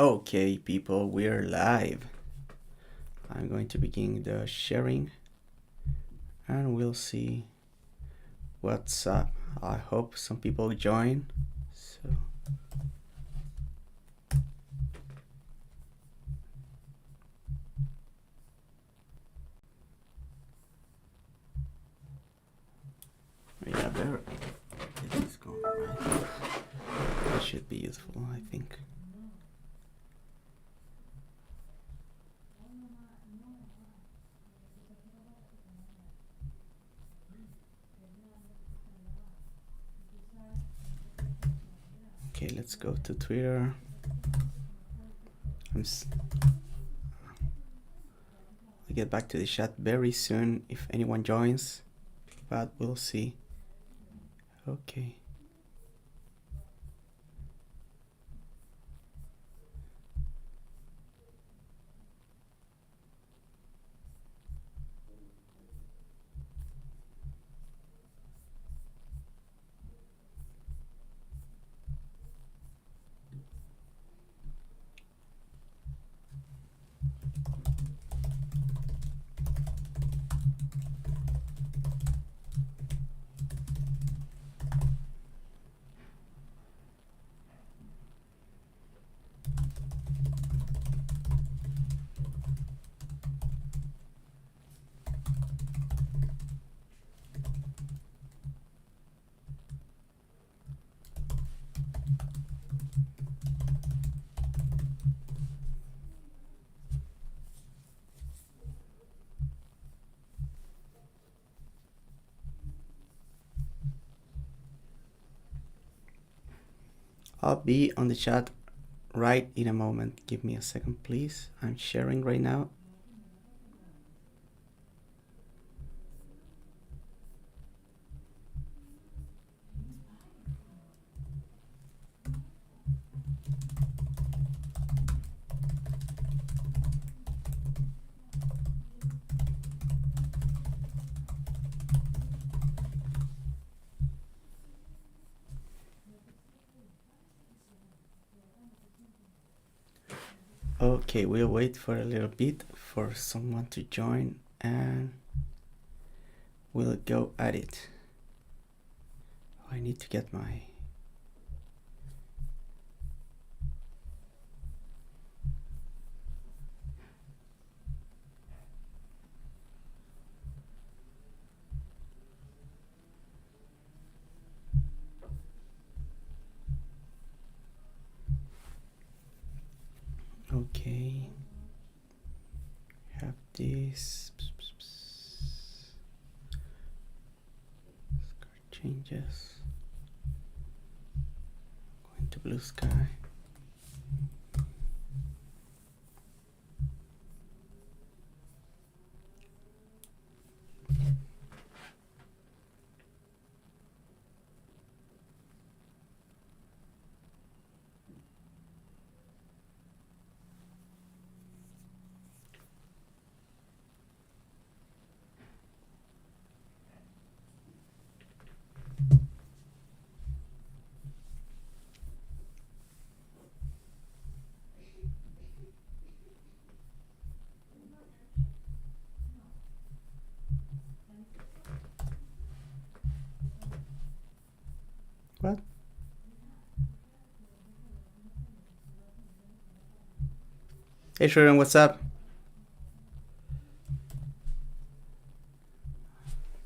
Okay, people, we're live. I'm going to begin the sharing and we'll see what's up. I hope some people join. So yeah, there it is going right. That should be useful, I think. Okay, let's go to Twitter. I'll get back to the chat very soon if anyone joins, but we'll see. Okay. I'll be on the chat right in a moment. Give me a second, please. I'm sharing right now. Okay, we'll wait for a little bit for someone to join and we'll go at it. I need to get my... Okay, have this changes, going to blue sky. What? Hey Sharon, what's up?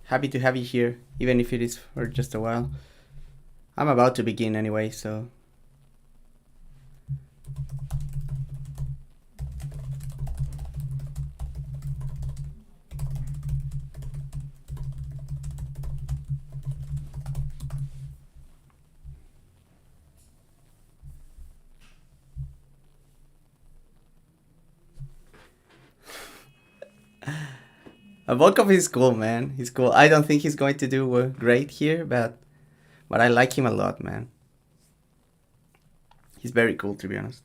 Happy to have you here, even if it is for just a while. I'm about to begin anyway, so... Volkov is cool, man. He's cool. I don't think he's going to do great here, but I like him a lot, man. He's very cool, to be honest.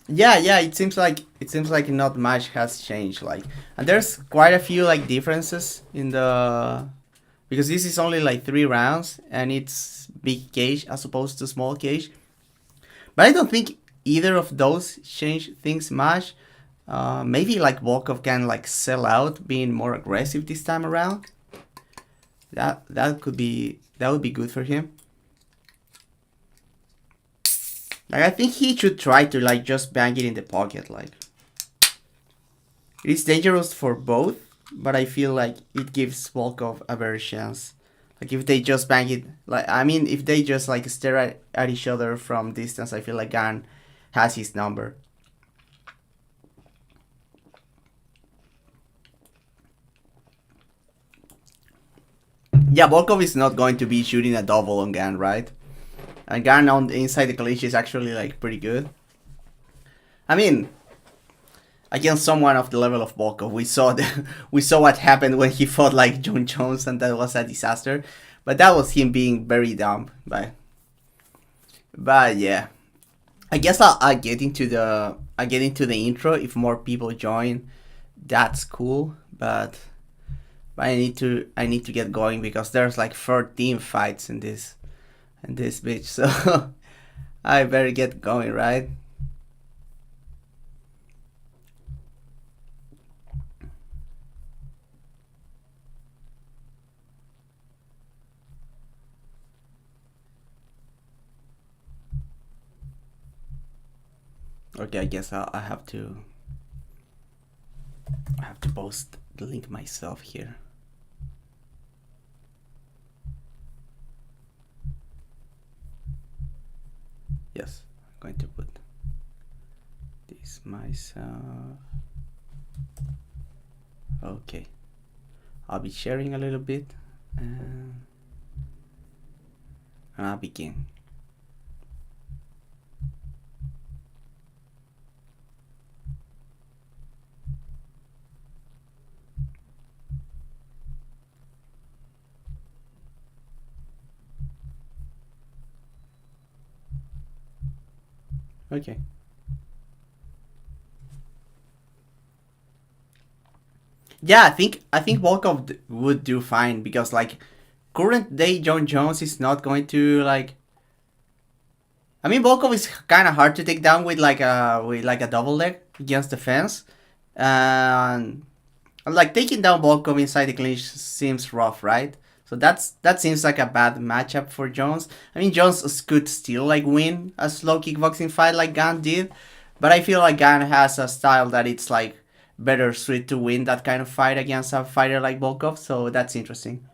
Yeah. It seems like not much has changed. Like, and there's quite a few like differences in the because this is only like 3 rounds and it's big cage as opposed to small cage. But I don't think either of those change things much. Maybe like Volkov can like sell out, being more aggressive this time around. That would be good for him. Like, I think he should try to like just bang it in the pocket. Like, it's dangerous for both, but I feel like it gives Volkov a better chance. Like, if they just bang it, like, I mean, if they just like stare at each other from distance, I feel like Gane has his number. Yeah, Volkov is not going to be shooting a double on Gane, right? And Gane on inside the clinch is actually like pretty good. I mean, against someone of the level of Volkov, we saw what happened when he fought like John Jones, and that was a disaster. But that was him being very dumb. But yeah, I guess I'll get into the intro if more people join. That's cool, but I need to get going because there's like 13 fights in this bitch, so I better get going, right? Okay, I guess I have to post the link myself here. Yes, I'm going to put this myself. Okay, I'll be sharing a little bit and I'll begin. Okay. Yeah, I think Volkov would do fine because like current day John Jones is not going to like. I mean, Volkov is kind of hard to take down with like a double leg against the fence, and like taking down Volkov inside the clinch seems rough, right? So that seems like a bad matchup for Jones. I mean, Jones could still like win a slow kickboxing fight like Gane did, but I feel like Gane has a style that it's like better suited to win that kind of fight against a fighter like Volkov. So that's interesting.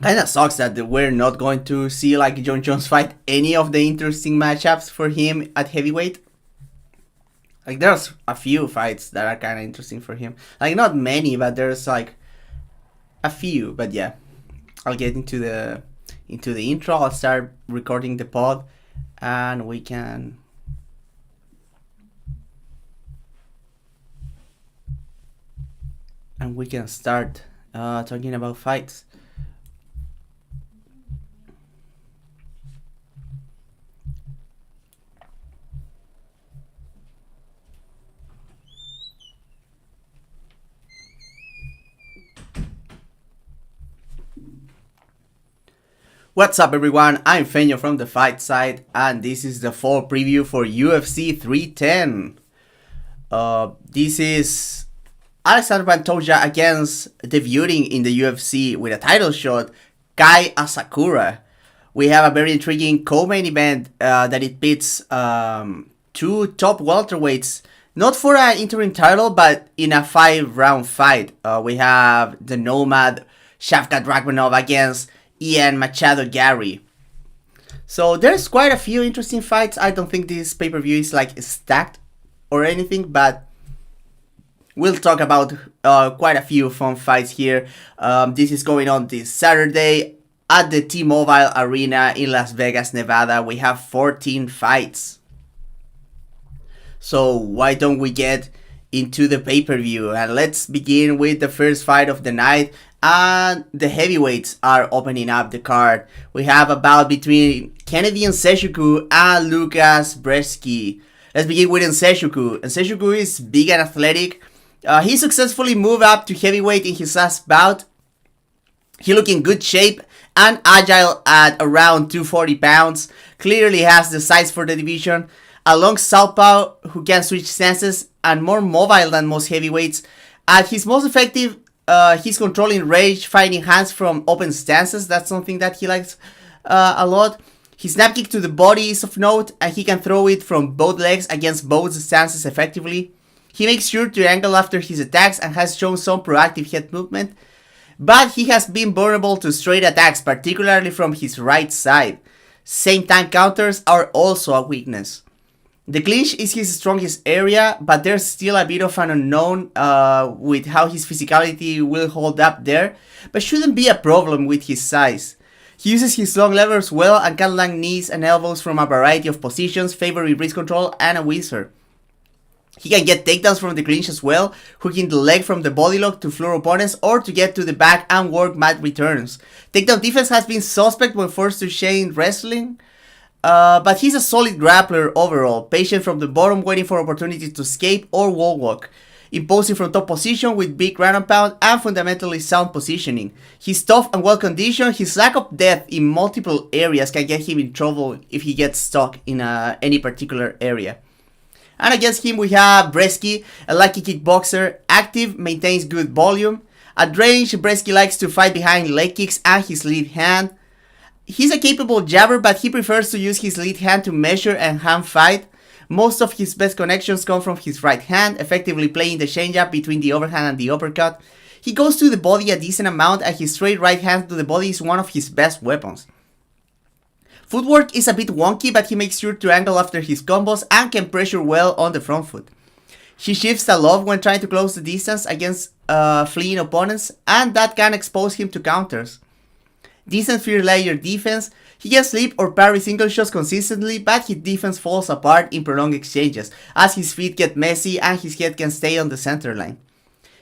Kind of sucks that we're not going to see like John Jones fight any of the interesting matchups for him at heavyweight. Like there's a few fights that are kind of interesting for him. Like not many, but there's like a few. But yeah, I'll get into the intro. I'll start recording the pod, and we can start talking about fights. What's up, everyone? I'm Feño from the Fight Side, and this is the fall preview for UFC 310. This is Alexander Pantoja against debuting in the UFC with a title shot, Kai Asakura. We have a very intriguing co-main event that it pits two top welterweights, not for an interim title, but in a 5-round fight. We have the Nomad Shavkat Rakhmonov against Ian Machadp-Garry. So there's quite a few interesting fights. I don't think this pay-per-view is like stacked or anything, but we'll talk about quite a few fun fights here. This is going on this Saturday at the T-Mobile Arena in Las Vegas, Nevada. We have 14 fights. So why don't we get into the pay-per-view? And let's begin with the first fight of the night. And the heavyweights are opening up the card. We have a bout between Kennedy Nzechukwu and Lucas Brzeski. Let's begin with Nzechukwu. Nzechukwu is big and athletic. He successfully moved up to heavyweight in his last bout. He look in good shape and agile at around 240 pounds. Clearly has the size for the division. A long southpaw who can switch stances and more mobile than most heavyweights. At his most effective, he's controlling range, fighting hands from open stances. That's something that he likes a lot. His snap kick to the body is of note, and he can throw it from both legs against both stances effectively. He makes sure to angle after his attacks and has shown some proactive head movement, but he has been vulnerable to straight attacks, particularly from his right side. Same time counters are also a weakness. The clinch is his strongest area, but there's still a bit of an unknown with how his physicality will hold up there, but shouldn't be a problem with his size. He uses his long levers well and can land knees and elbows from a variety of positions, favoring wrist control and a whizzer. He can get takedowns from the clinch as well, hooking the leg from the body lock to floor opponents or to get to the back and work mat returns. Takedown defense has been suspect when forced to chain wrestling, but he's a solid grappler overall, patient from the bottom, waiting for opportunities to escape or wall walk, imposing from top position with big ground and pound and fundamentally sound positioning. He's tough and well conditioned. His lack of depth in multiple areas can get him in trouble if he gets stuck in any particular area. And against him we have Brzeski, a lucky kickboxer, active, maintains good volume. At range, Brzeski likes to fight behind leg kicks and his lead hand. He's a capable jabber, but he prefers to use his lead hand to measure and hand fight. Most of his best connections come from his right hand, effectively playing the changeup between the overhand and the uppercut. He goes to the body a decent amount, and his straight right hand to the body is one of his best weapons. Footwork is a bit wonky, but he makes sure to angle after his combos and can pressure well on the front foot. He shifts a lot when trying to close the distance against fleeing opponents, and that can expose him to counters. Decent fear layer defense. He can slip or parry single shots consistently, but his defense falls apart in prolonged exchanges, as his feet get messy and his head can stay on the center line.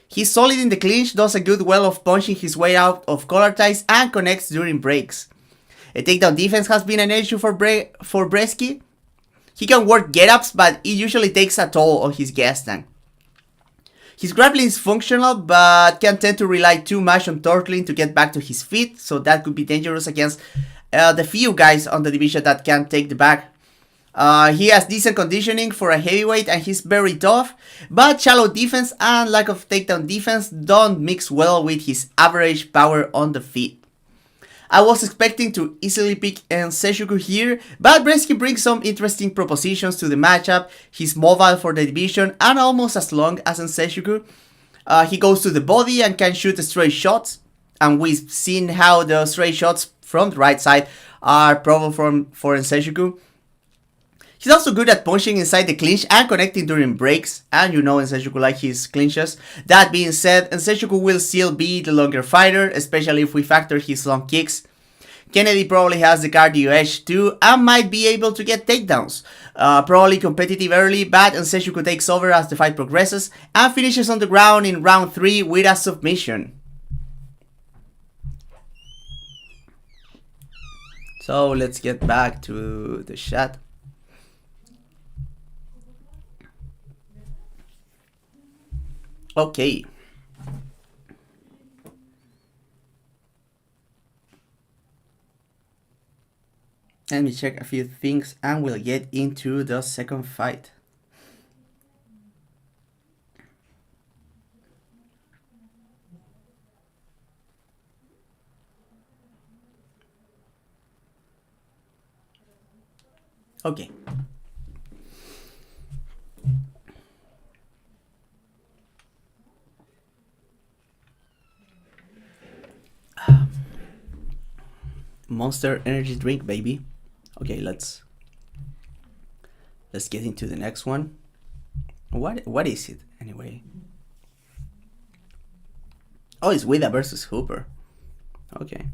He's solid in the clinch, does a good well of punching his way out of collar ties, and connects during breaks. A takedown defense has been an issue for Brzeski. He can work get-ups, but it usually takes a toll on his gas tank. His grappling is functional, but can tend to rely too much on turtling to get back to his feet, so that could be dangerous against the few guys on the division that can take the back. He has decent conditioning for a heavyweight and he's very tough, but shallow defense and lack of takedown defense don't mix well with his average power on the feet. I was expecting to easily pick Nzechukwu here, but Brzeski brings some interesting propositions to the matchup. He's mobile for the division and almost as long as Nzechukwu. He goes to the body and can shoot straight shots, and we've seen how the straight shots from the right side are probable for Nzechukwu. He's also good at punching inside the clinch and connecting during breaks, and you know Nzechukwu like his clinches. That being said, Nzechukwu will still be the longer fighter, especially if we factor his long kicks. Kennedy probably has the cardio edge too and might be able to get takedowns. Probably competitive early, but Nzechukwu takes over as the fight progresses and finishes on the ground in round 3 with a submission. So let's get back to the chat. Okay. Let me check a few things and we'll get into the second fight. Okay. Monster energy drink, baby. Okay, let's get into the next one. What is it anyway? Oh, it's Guida versus Hooper. Okay.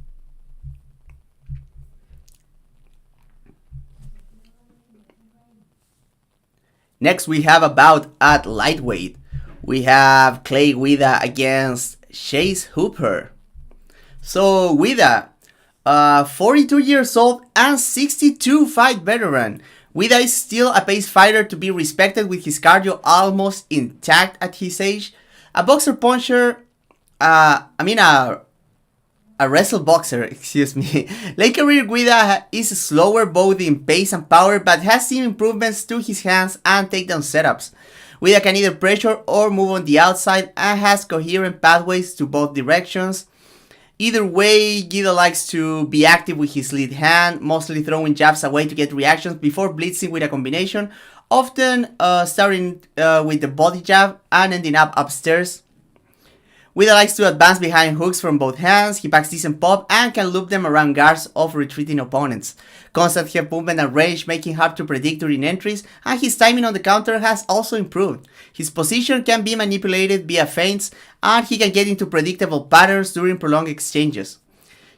Next we have a bout at lightweight. We have Clay Guida against Chase Hooper. So Guida, 42 years old and 62 fight veteran. Guida is still a pace fighter to be respected with his cardio almost intact at his age. A boxer puncher, a wrestle boxer, excuse me. Late career Guida is slower both in pace and power, but has seen improvements to his hands and takedown setups. Guida can either pressure or move on the outside and has coherent pathways to both directions. Either way, Guida likes to be active with his lead hand, mostly throwing jabs away to get reactions before blitzing with a combination, often starting with the body jab and ending up upstairs. Guida likes to advance behind hooks from both hands, he packs decent pop and can loop them around guards of retreating opponents. Constant hip movement and range making hard to predict during entries, and his timing on the counter has also improved. His position can be manipulated via feints, and he can get into predictable patterns during prolonged exchanges.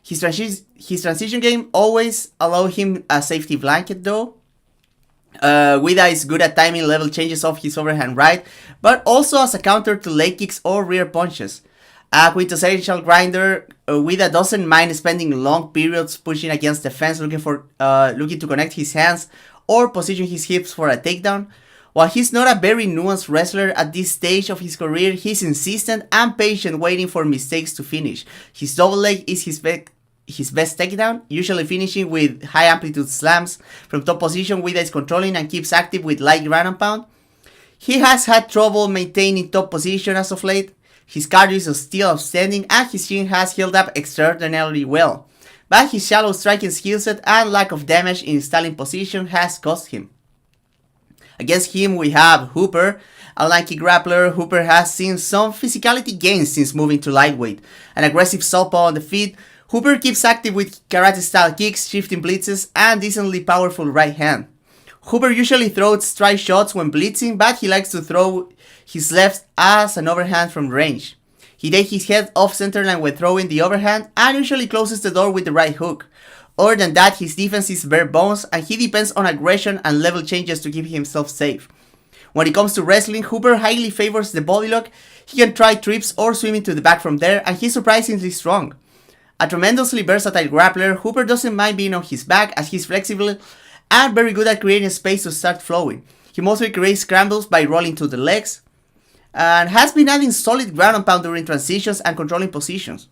His transition game always allows him a safety blanket though. Guida is good at timing level changes off his overhand right, but also as a counter to leg kicks or rear punches. A quintessential grinder, Guida doesn't mind spending long periods pushing against the fence looking to connect his hands or position his hips for a takedown. While he's not a very nuanced wrestler at this stage of his career, he's insistent and patient waiting for mistakes to finish. His double leg is his best takedown, usually finishing with high amplitude slams. From top position, Guida is controlling and keeps active with light ground and pound. He has had trouble maintaining top position as of late. His cardio is still outstanding and his chin has held up extraordinarily well. But his shallow striking skill set and lack of damage in stalling position has cost him. Against him we have Hooper, a lanky grappler. Hooper has seen some physicality gains since moving to lightweight. An aggressive southpaw on the feet, Hooper keeps active with karate-style kicks, shifting blitzes, and decently powerful right hand. Hooper usually throws strike shots when blitzing, but he likes to throw his left as an overhand from range. He takes his head off centerline when throwing the overhand, and usually closes the door with the right hook. Other than that, his defense is bare bones, and he depends on aggression and level changes to keep himself safe. When it comes to wrestling, Hooper highly favors the body lock. He can try trips or swimming to the back from there, and he's surprisingly strong. A tremendously versatile grappler, Hooper doesn't mind being on his back as he's flexible and very good at creating space to start flowing. He mostly creates scrambles by rolling to the legs and has been adding solid ground and pound during transitions and controlling positions.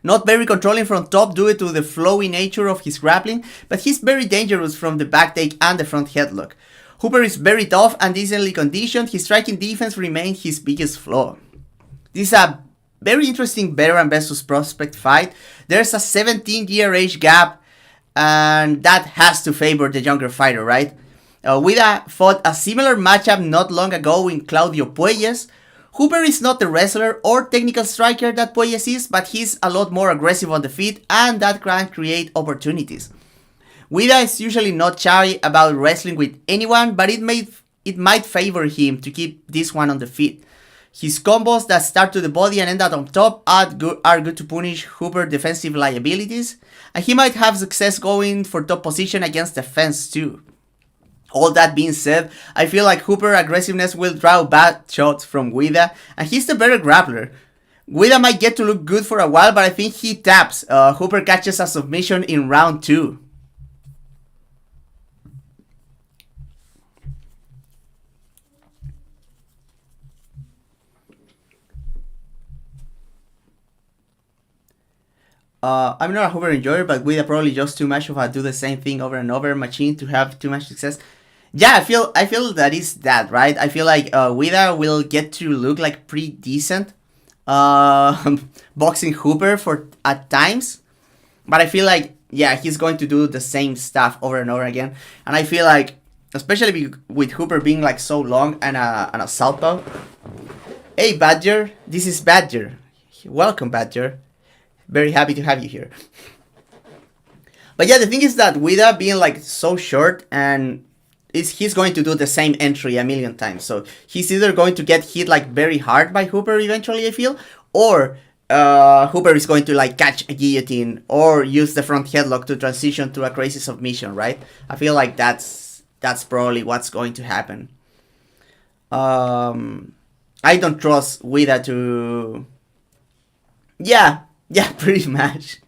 Not very controlling from top due to the flowy nature of his grappling, but he's very dangerous from the back take and the front headlock. Hooper is very tough and decently conditioned. His striking defense remains his biggest flaw. This is a very interesting veteran versus prospect fight. There's a 17-year age gap, and that has to favor the younger fighter, right? Guida fought a similar matchup not long ago in Claudio Puelles. Hooper is not the wrestler or technical striker that Puelles is, but he's a lot more aggressive on the feet, and that can create opportunities. Guida is usually not shy about wrestling with anyone, but it might favor him to keep this one on the feet. His combos that start to the body and end up on top are good to punish Hooper's defensive liabilities, and he might have success going for top position against the fence too. All that being said, I feel like Hooper's aggressiveness will draw bad shots from Guida, and he's the better grappler. Guida might get to look good for a while, but I think he taps. Hooper catches a submission in round 2. I'm not a Hooper enjoyer, but Guida probably just too much of a do the same thing over and over machine to have too much success. Yeah, I feel that is that, right? I feel like Guida will get to look like pretty decent boxing Hooper at times, but I feel like, yeah, he's going to do the same stuff over and over again, and I feel like, especially with Hooper being like so long and a southpaw. Hey Badger, this is Badger. Welcome Badger. Very happy to have you here. But yeah, the thing is that Guida being like so short, and he's going to do the same entry a million times. So he's either going to get hit like very hard by Hooper eventually, I feel, or Hooper is going to like catch a guillotine or use the front headlock to transition to a crazy submission, right? I feel like that's probably what's going to happen. I don't trust Guida to... Yeah, Yeah, pretty much.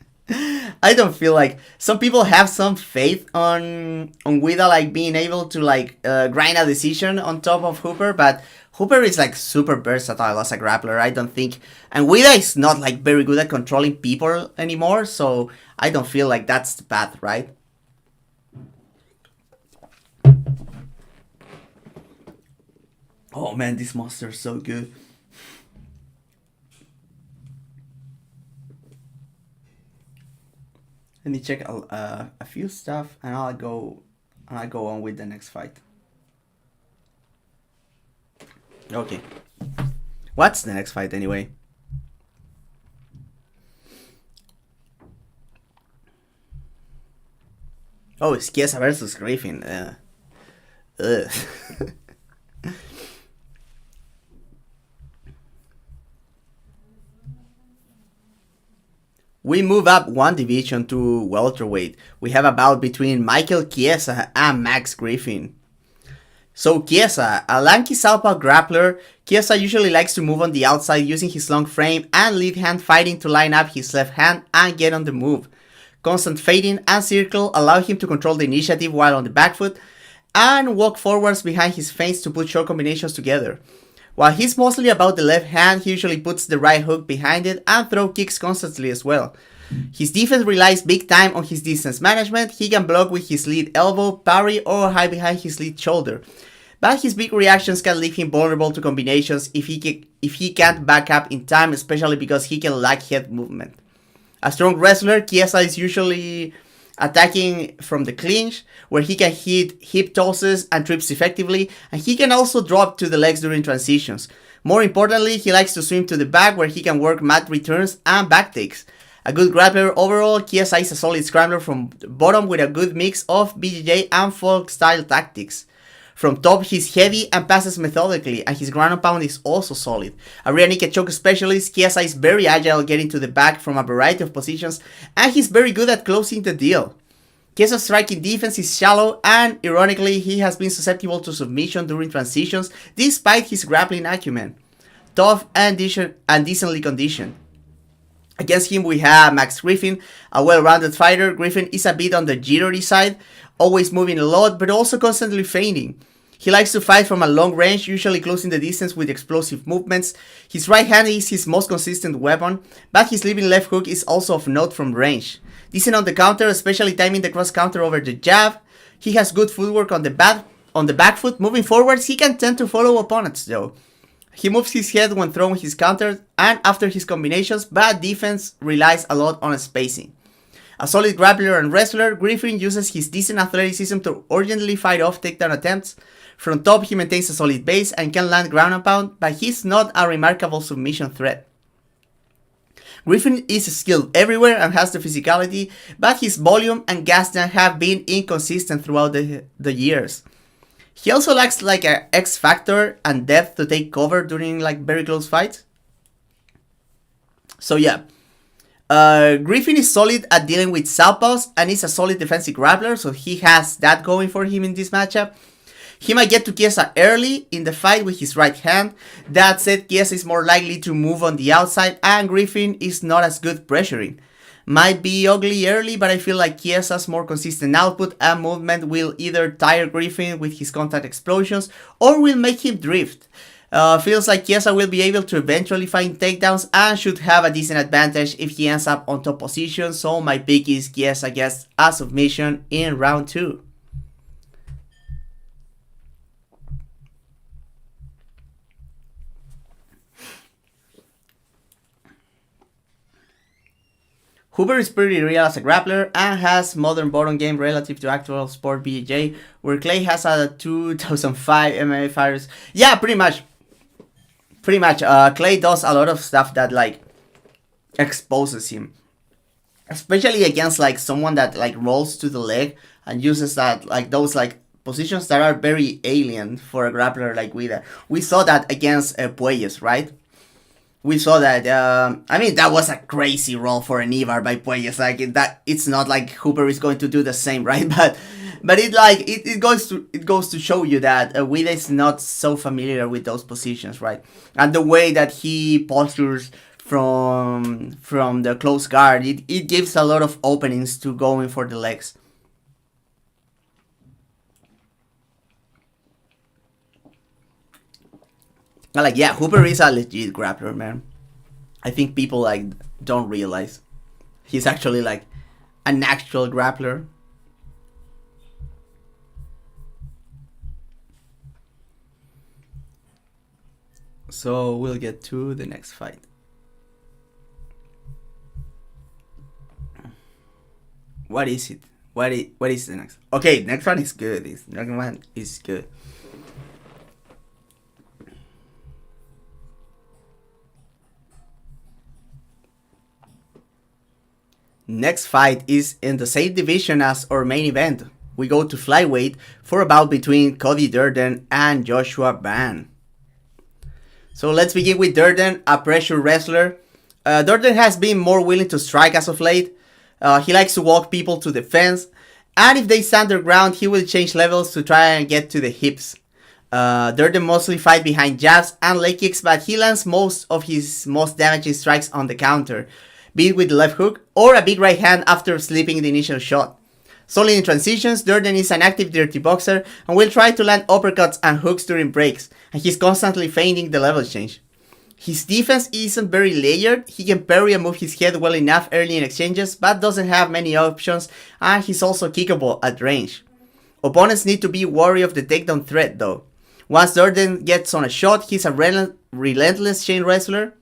I don't feel like some people have some faith on Guida like being able to like grind a decision on top of Hooper, but Hooper is like super versatile as a grappler. I don't think, and Guida is not like very good at controlling people anymore, so I don't feel like that's the path, right? Oh man, this monster is so good. Let me check a few stuff, and I'll go on with the next fight. Okay. What's the next fight anyway? Oh, it's Chiesa versus Griffin. Ugh. We move up one division to welterweight. We have a bout between Michael Chiesa and Max Griffin. So Chiesa, a lanky southpaw grappler, Chiesa usually likes to move on the outside using his long frame and lead hand fighting to line up his left hand and get on the move. Constant fading and circle allow him to control the initiative while on the back foot and walk forwards behind his feints to put short combinations together. While he's mostly about the left hand, he usually puts the right hook behind it and throw kicks constantly as well. His defense relies big time on his distance management. He can block with his lead elbow, parry, or hide behind his lead shoulder. But his big reactions can leave him vulnerable to combinations if he can't back up in time, especially because he can lack head movement. A strong wrestler, Chiesa is usually attacking from the clinch, where he can hit hip tosses and trips effectively, and he can also drop to the legs during transitions. More importantly, he likes to swim to the back, where he can work mat returns and back takes. A good grappler overall, Chiesa is a solid scrambler from the bottom with a good mix of BJJ and folk style tactics. From top, he's heavy and passes methodically, and his ground and pound is also solid. A rear naked choke specialist, Chiesa is very agile getting to the back from a variety of positions, and he's very good at closing the deal. Chiesa's striking defense is shallow, and ironically, he has been susceptible to submission during transitions despite his grappling acumen. Tough and decently conditioned. Against him we have Max Griffin, a well-rounded fighter. Griffin is a bit on the jittery side, always moving a lot but also constantly feigning. He likes to fight from a long range, usually closing the distance with explosive movements. His right hand is his most consistent weapon, but his leaping left hook is also of note from range. Decent on the counter, especially timing the cross counter over the jab. He has good footwork on the back foot. Moving forwards, he can tend to follow opponents though. He moves his head when throwing his counters and after his combinations, but defense relies a lot on spacing. A solid grappler and wrestler, Griffin uses his decent athleticism to urgently fight off takedown attempts. From top, he maintains a solid base and can land ground and pound, but he's not a remarkable submission threat. Griffin is skilled everywhere and has the physicality, but his volume and gas tank have been inconsistent throughout the years. He also lacks like an X factor and depth to take cover during like very close fights. So yeah, Griffin is solid at dealing with southpaws and is a solid defensive grappler, so he has that going for him in this matchup. He might get to Chiesa early in the fight with his right hand. That said, Chiesa is more likely to move on the outside and Griffin is not as good pressuring. Might be ugly early, but I feel like Chiesa's more consistent output and movement will either tire Griffin with his contact explosions or will make him drift. Feels like Chiesa will be able to eventually find takedowns and should have a decent advantage if he ends up on top position, so my pick is Chiesa gets a submission in round 2. Hooper is pretty real as a grappler and has modern bottom game relative to actual sport BJJ, where Clay has a 2005 MMA fighters. Yeah, pretty much. Clay does a lot of stuff that like exposes him, especially against like someone that like rolls to the leg and uses that like those like positions that are very alien for a grappler like Guida. We saw that against Puelles, right? We saw that. I mean, that was a crazy roll for an Ivar by Puelles. Like that, it's not like Hooper is going to do the same, right? But it goes to show you that Guida is not so familiar with those positions, right? And the way that he postures from the close guard. It gives a lot of openings to going for the legs. Like, yeah, Hooper is a legit grappler, man. I think people like don't realize he's actually like an actual grappler. So we'll get to the next fight. What is it? What is the next? Okay, next one is good. This next one is good. Next fight is in the same division as our main event. We go to flyweight for a bout between Cody Durden and Joshua Ban. So let's begin with Durden, a pressure wrestler. Durden has been more willing to strike as of late. He likes to walk people to the fence, and if they stand their ground, he will change levels to try and get to the hips. Durden mostly fight behind jabs and leg kicks, but he lands most of his most damaging strikes on the counter, be it with the left hook or a big right hand after slipping the initial shot. Solid in transitions, Durden is an active dirty boxer and will try to land uppercuts and hooks during breaks, and he's constantly feigning the level change. His defense isn't very layered. He can parry and move his head well enough early in exchanges, but doesn't have many options, and he's also kickable at range. Opponents need to be wary of the takedown threat though. Once Durden gets on a shot, he's a relentless chain wrestler.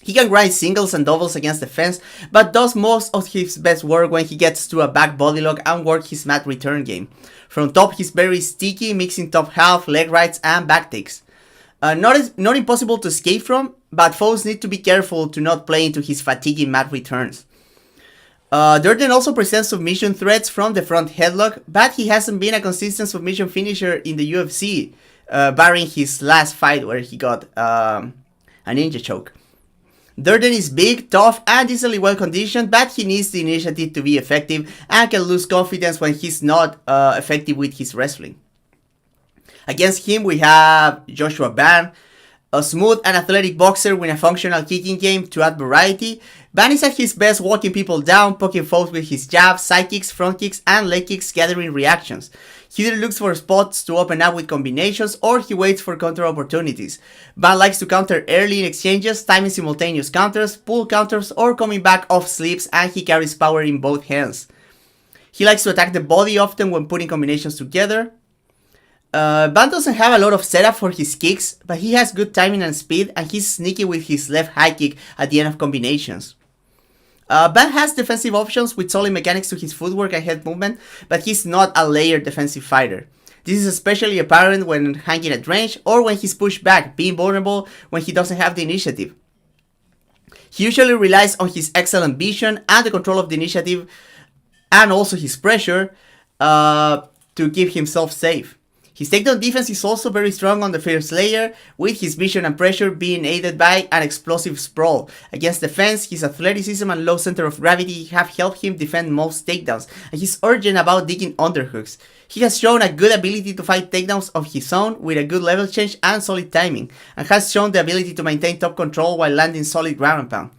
He can grind singles and doubles against the fence, but does most of his best work when he gets to a back body lock and work his mat return game. From top, he's very sticky, mixing top half, leg rights, and back takes. Not impossible to escape from, but foes need to be careful to not play into his fatiguing mat returns. Durden also presents submission threats from the front headlock, but he hasn't been a consistent submission finisher in the UFC, barring his last fight where he got a ninja choke. Durden is big, tough, and easily well conditioned, but he needs the initiative to be effective and can lose confidence when he's not effective with his wrestling. Against him, we have Joshua Ban, a smooth and athletic boxer with a functional kicking game to add variety. Ban is at his best walking people down, poking foes with his jabs, side kicks, front kicks, and leg kicks, gathering reactions. He either looks for spots to open up with combinations or he waits for counter opportunities. Ban likes to counter early in exchanges, timing simultaneous counters, pull counters, or coming back off slips, and he carries power in both hands. He likes to attack the body often when putting combinations together. Ban doesn't have a lot of setup for his kicks, but he has good timing and speed, and he's sneaky with his left high kick at the end of combinations. Ban has defensive options with solid mechanics to his footwork and head movement, but he's not a layered defensive fighter. This is especially apparent when hanging at range or when he's pushed back, being vulnerable when he doesn't have the initiative. He usually relies on his excellent vision and the control of the initiative, and also his pressure, to keep himself safe. His takedown defense is also very strong on the first layer, with his vision and pressure being aided by an explosive sprawl. Against the fence, his athleticism and low center of gravity have helped him defend most takedowns, and he's urgent about digging underhooks. He has shown a good ability to fight takedowns of his own with a good level change and solid timing, and has shown the ability to maintain top control while landing solid ground and pound.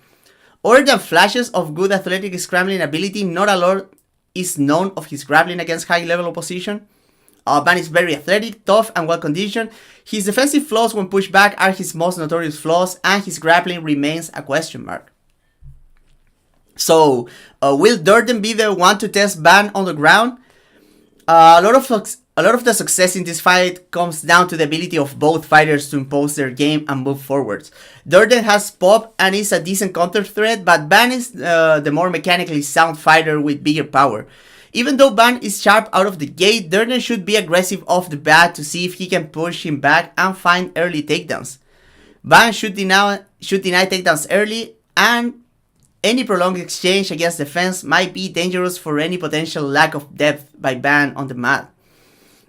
Other than flashes of good athletic scrambling ability, not a lot is known of his grappling against high-level opposition. Ban is very athletic, tough, and well-conditioned. His defensive flaws when pushed back are his most notorious flaws, and his grappling remains a question mark. So, will Durden be the one to test Ban on the ground? A lot of the success in this fight comes down to the ability of both fighters to impose their game and move forwards. Durden has pop and is a decent counter threat, but Ban is the more mechanically sound fighter with bigger power. Even though Ban is sharp out of the gate, Durden should be aggressive off the bat to see if he can push him back and find early takedowns. Ban should deny takedowns early, and any prolonged exchange against the fence might be dangerous for any potential lack of depth by Ban on the mat.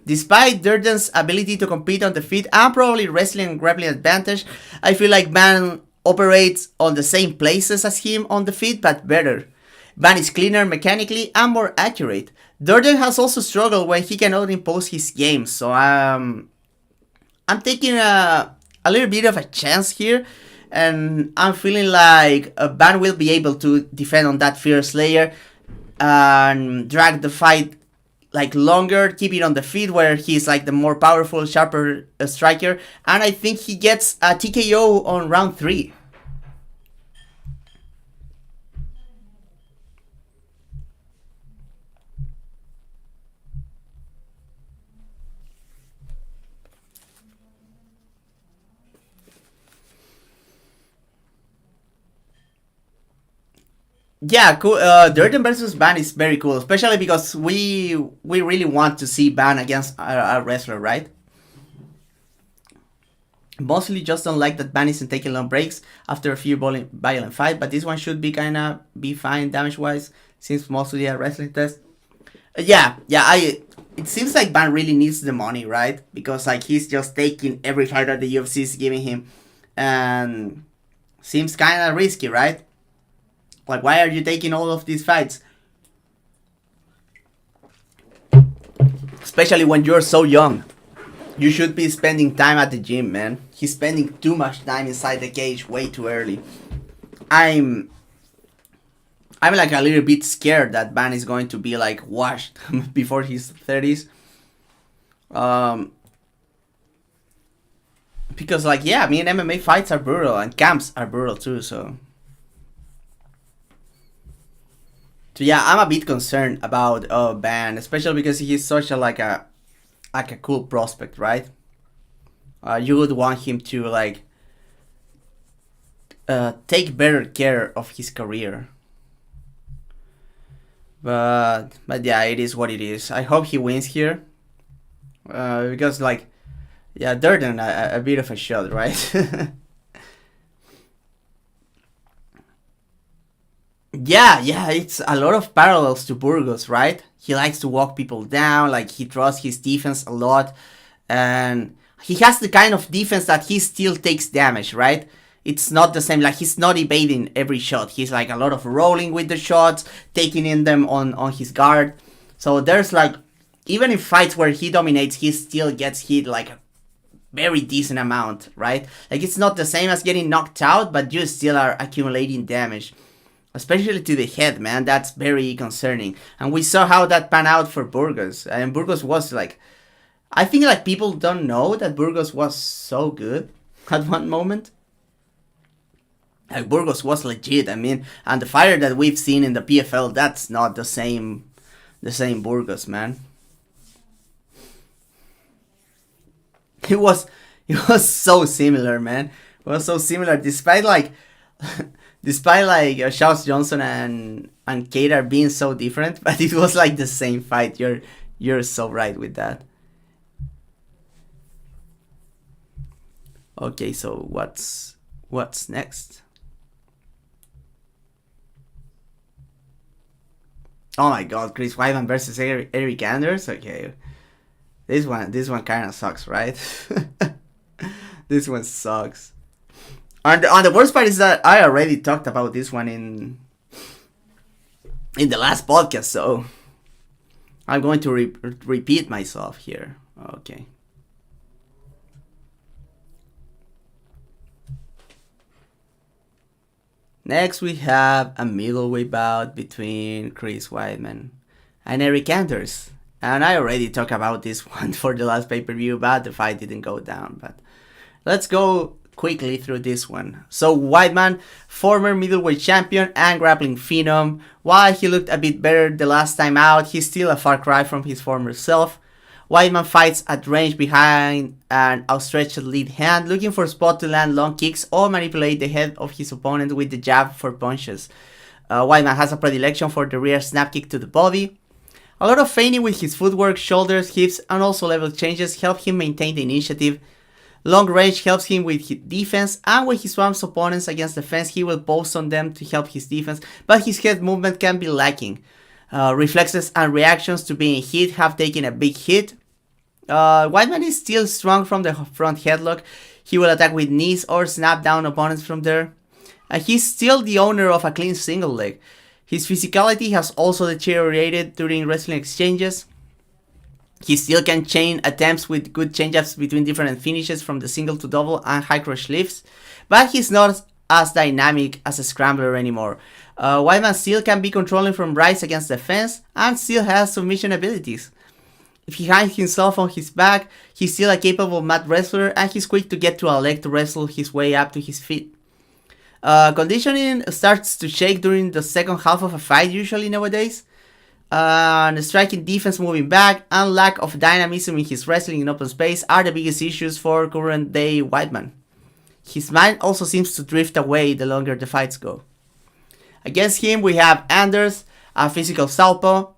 Despite Durden's ability to compete on the feet and probably wrestling and grappling advantage, I feel like Ban operates on the same places as him on the feet, but better. Ban is cleaner mechanically and more accurate. Durden has also struggled when he cannot impose his game, so I'm taking a little bit of a chance here. and I'm feeling like Van will be able to defend on that fierce layer and drag the fight like longer, keep it on the feet where he's like the more powerful, sharper striker, and I think he gets a TKO on round 3. Yeah, cool. Durden versus Ban is very cool, especially because we really want to see Ban against a wrestler, right? Mostly just don't like that Ban isn't taking long breaks after a few violent fight, but this one should be fine damage wise, since mostly a wrestling test. Yeah, it seems like Ban really needs the money, right? Because like he's just taking every fight that the UFC is giving him, and seems kind of risky, right? Like, why are you taking all of these fights? Especially when you're so young. You should be spending time at the gym, man. He's spending too much time inside the cage way too early. I'm like a little bit scared that Ban is going to be like washed before his 30s. Because like, yeah, I mean, MMA fights are brutal and camps are brutal too, so yeah, I'm a bit concerned about Ban, especially because he's such a cool prospect, right? You would want him to like take better care of his career. But yeah, it is what it is. I hope he wins here, because like, yeah, Durden a bit of a shot, right? Yeah, it's a lot of parallels to Burgos, right? He likes to walk people down, like he trusts his defense a lot, and he has the kind of defense that he still takes damage, right? It's not the same, like he's not evading every shot. He's like a lot of rolling with the shots, taking in them on his guard. So there's like, even in fights where he dominates, he still gets hit like a very decent amount, right? Like it's not the same as getting knocked out, but you still are accumulating damage. Especially to the head, man. That's very concerning. And we saw how that panned out for Burgos. And Burgos was like, I think like people don't know that Burgos was so good at one moment. Like Burgos was legit. I mean, and the fighter that we've seen in the PFL, that's not the same Burgos, man. It was so similar, man. It was so similar, despite like Charles Johnson and Kate are being so different, but it was like the same fight. You're so right with that. Okay, so what's next? Oh my God, Chris Weidman versus Eric Anders. Okay, this one kind of sucks, right? This one sucks. And the worst part is that I already talked about this one in the last podcast, so I'm going to repeat myself here. Okay. Next, we have a middleweight bout between Chris Weidman and Eric Anders. And I already talked about this one for the last pay-per-view, but the fight didn't go down. But let's go quickly through this one. So Weidman, former middleweight champion and grappling phenom, while he looked a bit better the last time out, he's still a far cry from his former self. Weidman fights at range behind an outstretched lead hand, looking for a spot to land long kicks or manipulate the head of his opponent with the jab for punches. Weidman has a predilection for the rear snap kick to the body. A lot of feigning with his footwork, shoulders, hips, and also level changes help him maintain the initiative. Long range helps him with his defense, and when he swamps opponents against the fence, he will post on them to help his defense, but his head movement can be lacking. Reflexes and reactions to being hit have taken a big hit. Weidman is still strong from the front headlock. He will attack with knees or snap down opponents from there. He's still the owner of a clean single leg. His physicality has also deteriorated during wrestling exchanges. He still can chain attempts with good change-ups between different finishes from the single to double and high crush lifts, but he's not as dynamic as a scrambler anymore. Weidman still can be controlling from Reyes against the fence and still has submission abilities. If he hangs himself on his back, he's still a capable mat wrestler and he's quick to get to a leg to wrestle his way up to his feet. Conditioning starts to shake during the second half of a fight usually nowadays. The striking defense moving back and lack of dynamism in his wrestling in open space are the biggest issues for current day Weidman. His mind also seems to drift away the longer the fights go. Against him we have Anders, a physical southpaw.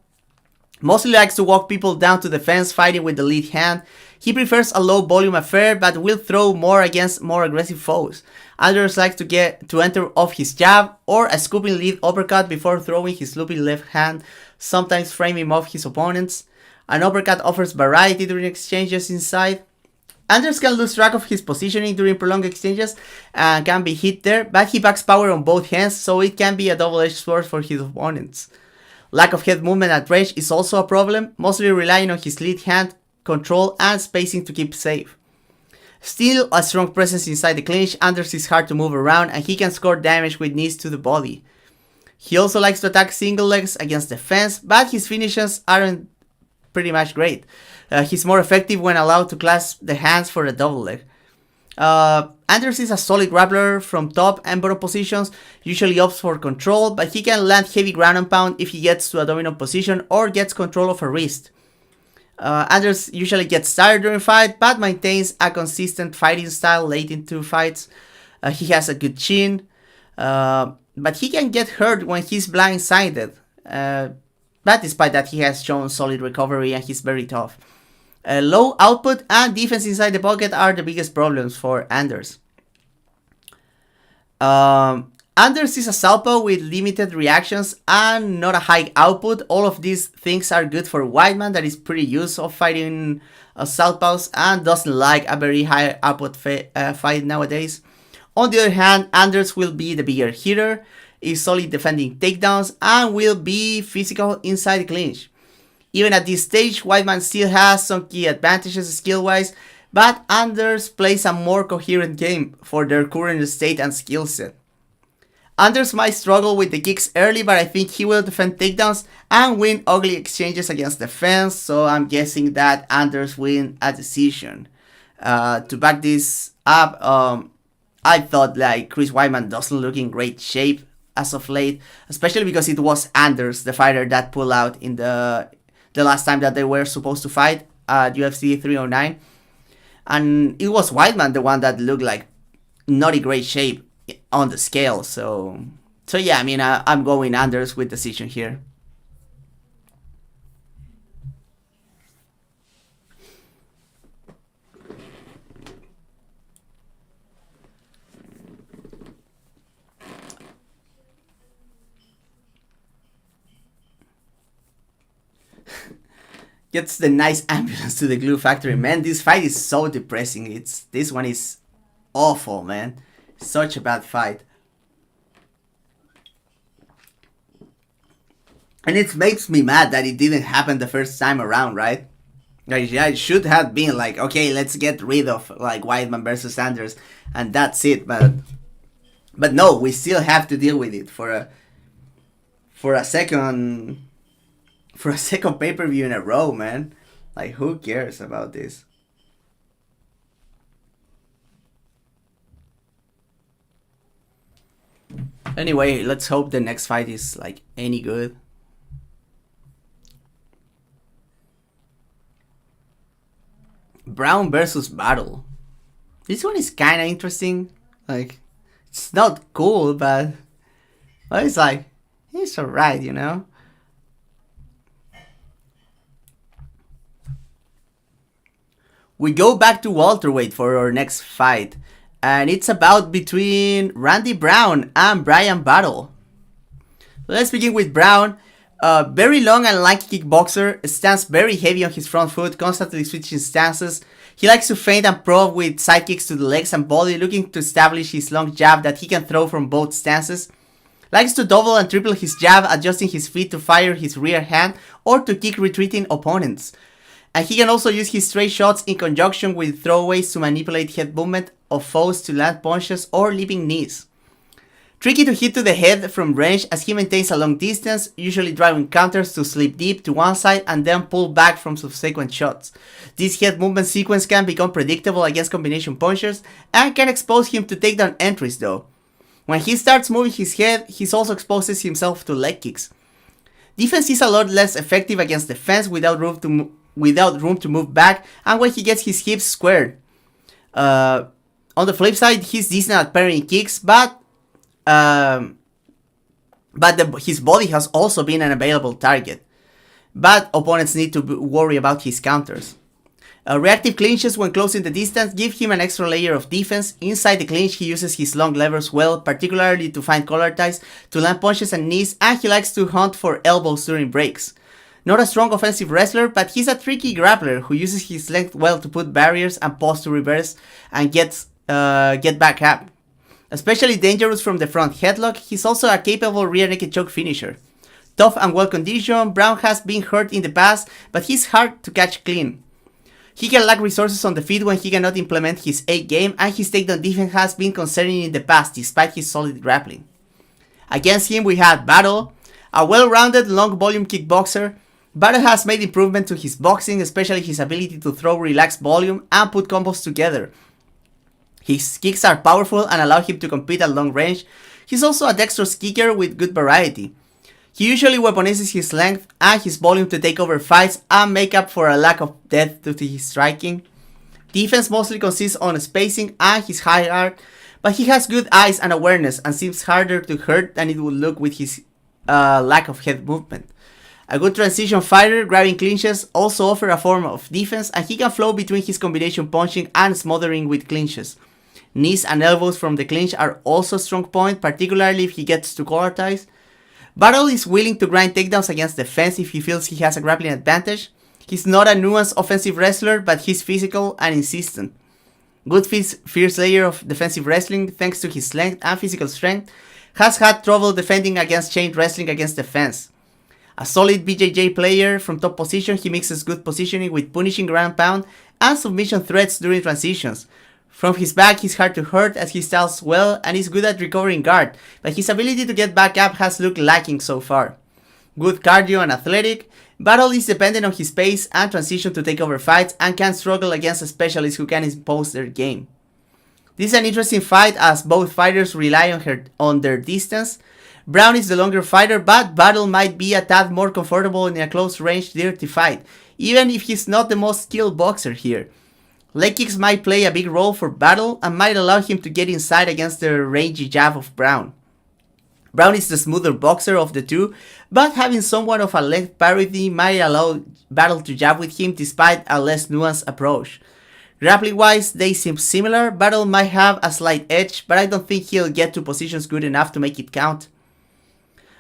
Mostly likes to walk people down to the fence fighting with the lead hand. He prefers a low volume affair but will throw more against more aggressive foes. Anders likes to enter off his jab or a scooping lead uppercut before throwing his looping left hand, sometimes framing off his opponents. An uppercut offers variety during exchanges inside. Anders can lose track of his positioning during prolonged exchanges and can be hit there, but he packs power on both hands, so it can be a double-edged sword for his opponents. Lack of head movement at range is also a problem, mostly relying on his lead hand, control and spacing to keep safe. Still a strong presence inside the clinch, Anders is hard to move around and he can score damage with knees to the body. He also likes to attack single legs against the fence, but his finishes aren't pretty much great. He's more effective when allowed to clasp the hands for a double leg. Anders is a solid grappler from top and bottom positions, usually opts for control, but he can land heavy ground and pound if he gets to a dominant position or gets control of a wrist. Anders usually gets tired during fight, but maintains a consistent fighting style late into fights. He has a good chin, but he can get hurt when he's blindsided. But despite that, he has shown solid recovery and he's very tough. Low output and defense inside the pocket are the biggest problems for Anders. Anders is a southpaw with limited reactions and not a high output. All of these things are good for Weidman, that is pretty used of fighting southpaws and doesn't like a very high output fight nowadays. On the other hand, Anders will be the bigger hitter, is solid defending takedowns, and will be physical inside the clinch. Even at this stage, Weidman still has some key advantages skill-wise, but Anders plays a more coherent game for their current state and skill set. Anders might struggle with the kicks early, but I think he will defend takedowns and win ugly exchanges against the fence, so I'm guessing that Anders win a decision. To back this up, I thought like Chris Weidman doesn't look in great shape as of late, especially because it was Anders, the fighter, that pulled out in the last time that they were supposed to fight at UFC 309. And it was Weidman, the one that looked like not in great shape on the scale. So yeah, I mean, I'm going Anders with decision here. Gets the nice ambulance to the glue factory. Man, this fight is so depressing. This one is awful, man. Such a bad fight. And it makes me mad that it didn't happen the first time around, right? Like, yeah, it should have been like, okay, let's get rid of like Weidman versus Anders and that's it. But no, we still have to deal with it for a second pay-per-view in a row, man. Like, who cares about this? Anyway, let's hope the next fight is like any good. Brown versus Battle. This one is kind of interesting. Like, it's not cool, but it's like, it's alright, you know? We go back to welterweight for our next fight, and it's about between Randy Brown and Bryan Battle. Let's begin with Brown. Very long and lanky kickboxer, stands very heavy on his front foot, constantly switching stances. He likes to feint and probe with side kicks to the legs and body, looking to establish his long jab that he can throw from both stances. Likes to double and triple his jab, adjusting his feet to fire his rear hand or to kick retreating opponents. And he can also use his straight shots in conjunction with throwaways to manipulate head movement of foes to land punches or leaping knees. Tricky to hit to the head from range as he maintains a long distance, usually driving counters to slip deep to one side and then pull back from subsequent shots. This head movement sequence can become predictable against combination punchers and can expose him to takedown entries though. When he starts moving his head, he also exposes himself to leg kicks. Defense is a lot less effective against defense without room to move back and when he gets his hips squared. On the flip side, he's decent at parrying kicks, but his body has also been an available target. But opponents need to worry about his counters. Reactive clinches when closing the distance give him an extra layer of defense. Inside the clinch, he uses his long levers well, particularly to find collar ties, to land punches and knees, and he likes to hunt for elbows during breaks. Not a strong offensive wrestler, but he's a tricky grappler who uses his length well to put barriers and pause to reverse and get back up. Especially dangerous from the front headlock, he's also a capable rear naked choke finisher. Tough and well conditioned, Brown has been hurt in the past, but he's hard to catch clean. He can lack resources on the feet when he cannot implement his A game, and his takedown defense has been concerning in the past despite his solid grappling. Against him we had Battle, a well-rounded long volume kickboxer. Battle has made improvement to his boxing, especially his ability to throw relaxed volume and put combos together. His kicks are powerful and allow him to compete at long range. He's also a dexterous kicker with good variety. He usually weaponizes his length and his volume to take over fights and make up for a lack of depth to his striking. Defense mostly consists on spacing and his high guard, but he has good eyes and awareness and seems harder to hurt than it would look with his lack of head movement. A good transition fighter, grabbing clinches also offer a form of defense, and he can flow between his combination punching and smothering with clinches. Knees and elbows from the clinch are also a strong point, particularly if he gets to collar ties. Battle is willing to grind takedowns against defense if he feels he has a grappling advantage. He's not a nuanced offensive wrestler, but he's physical and insistent. Good fierce layer of defensive wrestling thanks to his length and physical strength. Has had trouble defending against chain wrestling against defense. A solid BJJ player from top position, he mixes good positioning with punishing ground pound and submission threats during transitions. From his back, he's hard to hurt as he styles well and is good at recovering guard, but his ability to get back up has looked lacking so far. Good cardio and athletic, Battle is dependent on his pace and transition to take over fights and can struggle against specialists who can impose their game. This is an interesting fight as both fighters rely on their distance. Brown is the longer fighter, but Battle might be a tad more comfortable in a close range dirty fight, even if he's not the most skilled boxer here. Leg kicks might play a big role for Battle and might allow him to get inside against the rangy jab of Brown. Brown is the smoother boxer of the two, but having somewhat of a length parity might allow Battle to jab with him despite a less nuanced approach. Grappling wise, they seem similar. Battle might have a slight edge, but I don't think he'll get to positions good enough to make it count.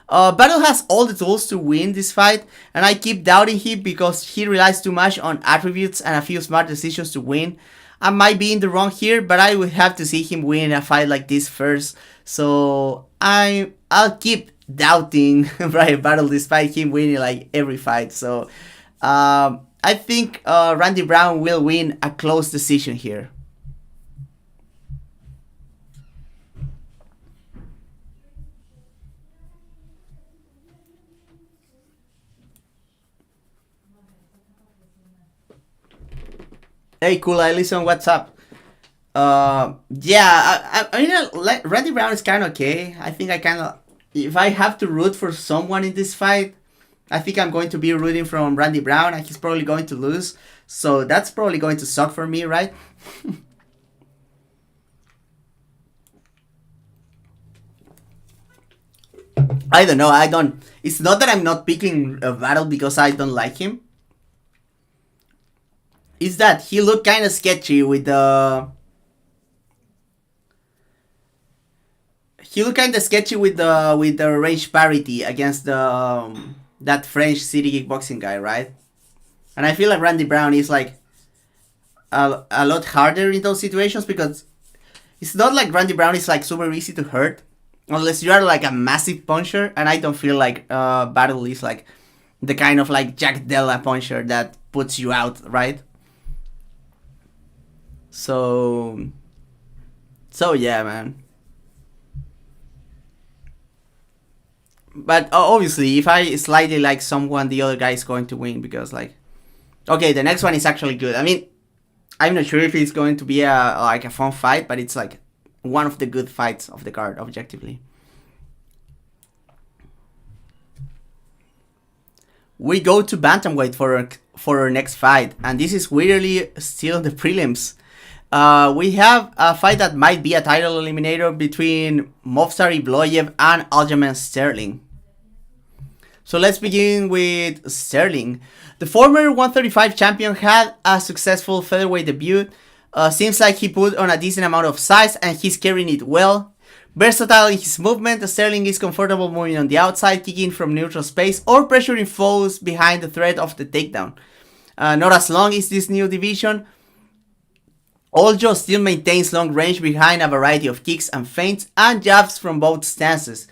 Battle has all the tools to win this fight, and I keep doubting him because he relies too much on attributes and a few smart decisions to win. I might be in the wrong here, but I would have to see him win a fight like this first, so I'll keep doubting Brian Battle despite him winning like every fight. So I think Randy Brown will win a close decision here. Hey, cool, I listen, what's up? Yeah, I mean, Randy Brown is kind of okay. I think if I have to root for someone in this fight, I think I'm going to be rooting from Randy Brown, and he's probably going to lose. So that's probably going to suck for me, right? I don't know, it's not that I'm not picking a Battle because I don't like him. Is that he looked kind of sketchy with the... He looked kind of sketchy with the range parity against that French city kickboxing guy, right? And I feel like Randy Brown is like a lot harder in those situations because it's not like Randy Brown is like super easy to hurt unless you are like a massive puncher, and I don't feel like Battle is like the kind of like Jack Della puncher that puts you out, right? So yeah, man. But obviously, if I slightly like someone, the other guy is going to win because, like, okay, the next one is actually good. I mean, I'm not sure if it's going to be a fun fight, but it's like one of the good fights of the card, objectively. We go to bantamweight for our next fight, and this is weirdly still the prelims. We have a fight that might be a title eliminator between Movsar Evloev and Aljamain Sterling. So let's begin with Sterling. The former 135 champion had a successful featherweight debut. Seems like he put on a decent amount of size and he's carrying it well. Versatile in his movement, Sterling is comfortable moving on the outside, kicking from neutral space or pressuring foes behind the threat of the takedown. Not as long as this new division. Aljo still maintains long range behind a variety of kicks and feints and jabs from both stances.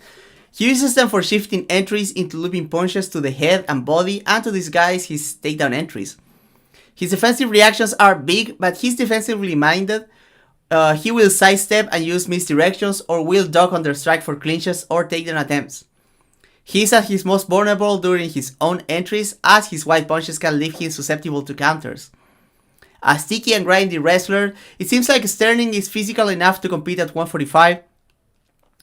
He uses them for shifting entries into looping punches to the head and body and to disguise his takedown entries. His defensive reactions are big, but he's defensively minded. He will sidestep and use misdirections or will duck under strike for clinches or takedown attempts. He's at his most vulnerable during his own entries, as his wide punches can leave him susceptible to counters. A sticky and grindy wrestler, it seems like Sterling is physical enough to compete at 145.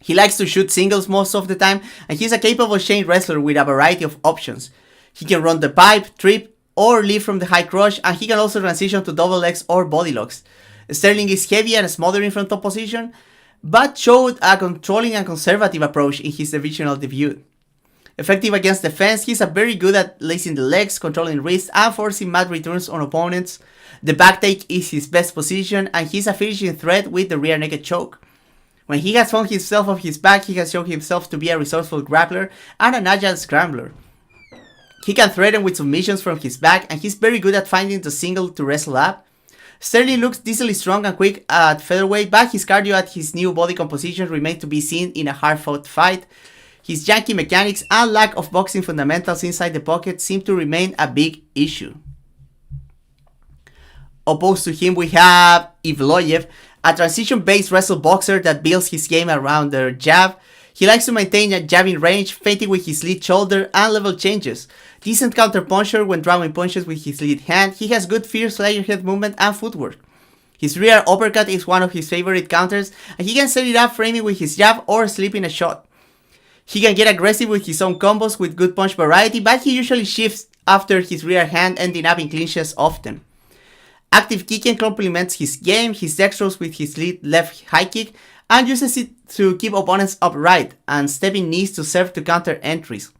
He likes to shoot singles most of the time, and he's a capable chain wrestler with a variety of options. He can run the pipe, trip, or leave from the high crush, and he can also transition to double legs or body locks. Sterling is heavy and smothering from top position, but showed a controlling and conservative approach in his divisional debut. Effective against the fence, he's very good at lacing the legs, controlling wrists, and forcing mat returns on opponents. The back take is his best position, and he's a finishing threat with the rear naked choke. When he has found himself off his back, he has shown himself to be a resourceful grappler and an agile scrambler. He can threaten with submissions from his back, and he's very good at finding the single to wrestle up. Sterling looks decently strong and quick at featherweight, but his cardio at his new body composition remains to be seen in a hard-fought fight. His janky mechanics and lack of boxing fundamentals inside the pocket seem to remain a big issue. Opposed to him, we have Evloev, a transition-based wrestle boxer that builds his game around the jab. He likes to maintain a jabbing range, feinting with his lead shoulder and level changes. Decent counter-puncher when drawing punches with his lead hand. He has good fierce layer head movement and footwork. His rear uppercut is one of his favorite counters, and he can set it up framing with his jab or slipping a shot. He can get aggressive with his own combos with good punch variety, but he usually shifts after his rear hand, ending up in clinches often. Active kicking complements his game. He's dexterous with his lead left high kick and uses it to keep opponents upright and stepping knees to serve to counter entries.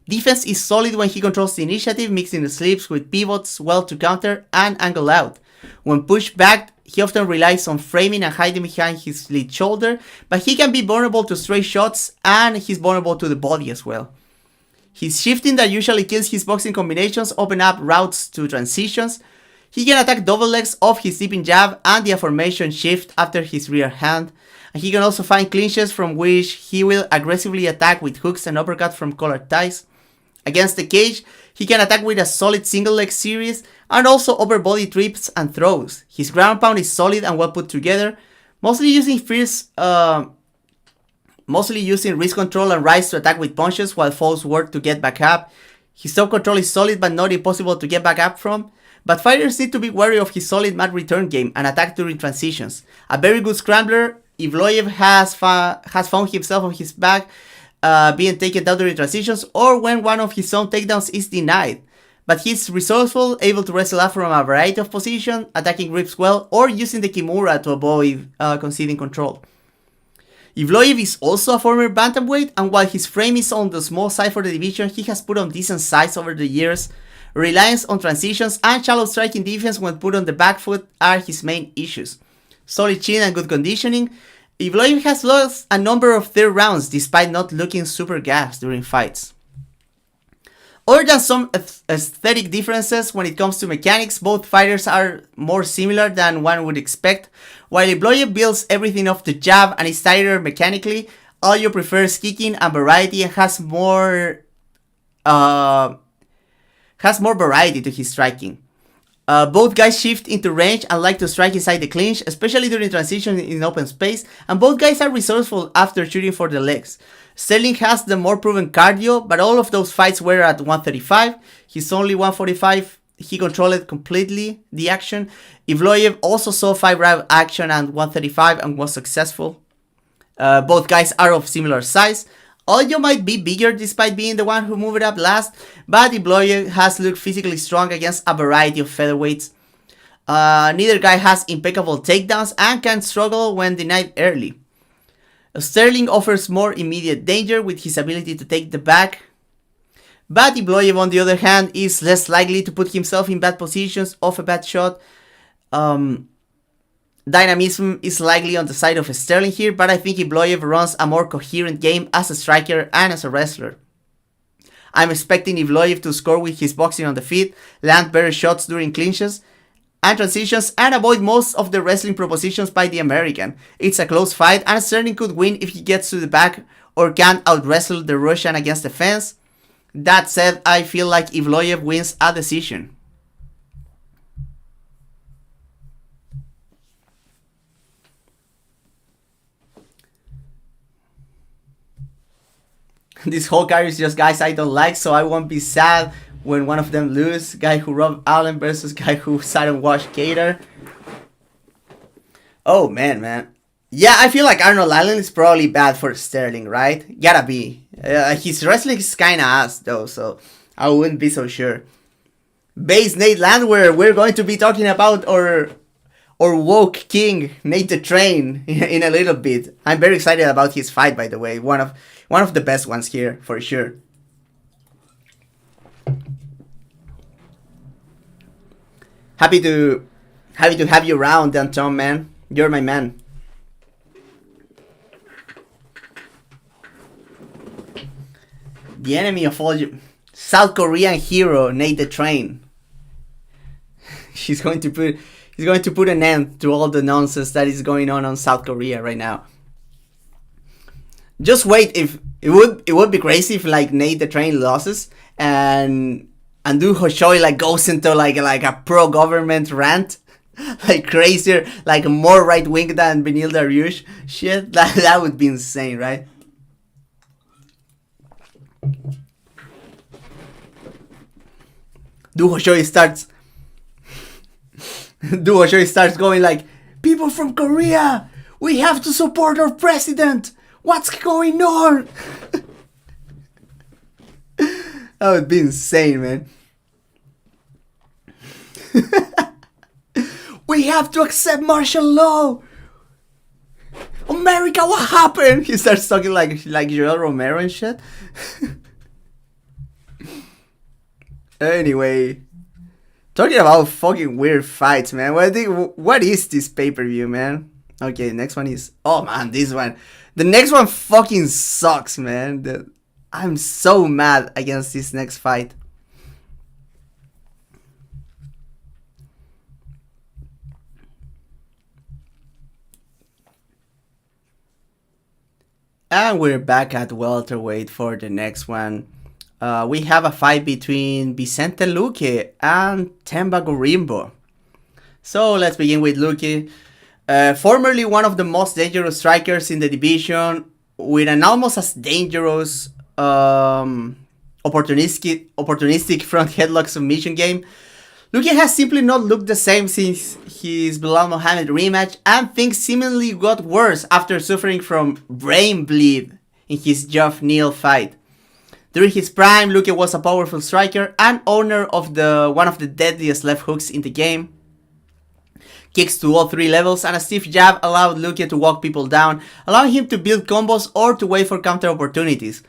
Defense is solid when he controls the initiative, mixing the slips with pivots well to counter and angle out. When pushed back, he often relies on framing and hiding behind his lead shoulder, but he can be vulnerable to stray shots and he's vulnerable to the body as well. His shifting that usually kills his boxing combinations open up routes to transitions. He can attack double legs off his dipping jab and the aforementioned shift after his rear hand. And he can also find clinches from which he will aggressively attack with hooks and uppercuts from collared ties. Against the cage, he can attack with a solid single leg series and also upper body trips and throws. His ground pound is solid and well put together, mostly using wrist control and rise to attack with punches while foes work to get back up. His top control is solid but not impossible to get back up from. But fighters need to be wary of his solid mat return game and attack during transitions. A very good scrambler, Evloev has found himself on his back being taken down during transitions or when one of his own takedowns is denied. But he's resourceful, able to wrestle up from a variety of positions, attacking grips well, or using the Kimura to avoid conceding control. Evloev is also a former bantamweight, and while his frame is on the small side for the division, he has put on decent size over the years. Reliance on transitions and shallow striking defense when put on the back foot are his main issues. Solid chin and good conditioning. Evloev has lost a number of third rounds despite not looking super gassed during fights. Other than some aesthetic differences when it comes to mechanics, both fighters are more similar than one would expect. While Evloev builds everything off the jab and is tighter mechanically, Aljo prefers kicking and variety and has has more variety to his striking. Both guys shift into range and like to strike inside the clinch, especially during transition in open space, and both guys are resourceful after shooting for the legs. Sterling has the more proven cardio, but all of those fights were at 135. He's only 145. He controlled completely the action. Evloev also saw 5-round action at 135 and was successful. Both guys are of similar size. Audio might be bigger despite being the one who moved up last, but Evloev has looked physically strong against a variety of featherweights. Neither guy has impeccable takedowns and can struggle when denied early. Sterling offers more immediate danger with his ability to take the back, but Evloev on the other hand is less likely to put himself in bad positions off a bad shot. Dynamism is likely on the side of Sterling here, but I think Evloev runs a more coherent game as a striker and as a wrestler. I'm expecting Evloev to score with his boxing on the feet, land better shots during clinches and transitions, and avoid most of the wrestling propositions by the American. It's a close fight, and Sterling could win if he gets to the back or can out-wrestle the Russian against the fence. That said, I feel like Evloev wins a decision. This whole card is just guys I don't like, so I won't be sad when one of them lose. Guy who robbed Allen versus guy who sat and watched Gator. Oh man. Yeah, I feel like Arnold Allen is probably bad for Sterling, right? Gotta be. His wrestling is kinda ass though, so I wouldn't be so sure. Base Nate Landwehr, we're going to be talking about our woke king, Nate the Train, in a little bit. I'm very excited about his fight, by the way. One of the best ones here, for sure. Happy to have you around, Anton, man. You're my man. The enemy of all you, South Korean hero, Nate the Train. He's going to put an end to all the nonsense that is going on South Korea right now. Just wait, if it would be crazy if like Nate the Train loses and Choi like goes into like a pro government rant, like crazier, like more right wing than Benil Dariush shit. That would be insane, right? Choi starts going like, people from Korea, we have to support our president. What's going on? That would be insane, man. We have to accept martial law. America, what happened? He starts talking like Joel Romero and shit. Anyway, talking about fucking weird fights, man. What is this pay-per-view, man? Okay, the next one is... Oh, man, this one. The next one fucking sucks, man. I'm so mad against this next fight. And we're back at welterweight for the next one. We have a fight between Vicente Luque and Themba Gorimbo. So let's begin with Luque. Formerly one of the most dangerous strikers in the division, with an almost as dangerous opportunistic front headlock submission game, Luque has simply not looked the same since his Bilal Mohammed rematch, and things seemingly got worse after suffering from brain bleed in his Geoff Neal fight. During his prime, Luque was a powerful striker and owner of one of the deadliest left hooks in the game. Kicks to all three levels and a stiff jab allowed Luque to walk people down, allowing him to build combos or to wait for counter opportunities.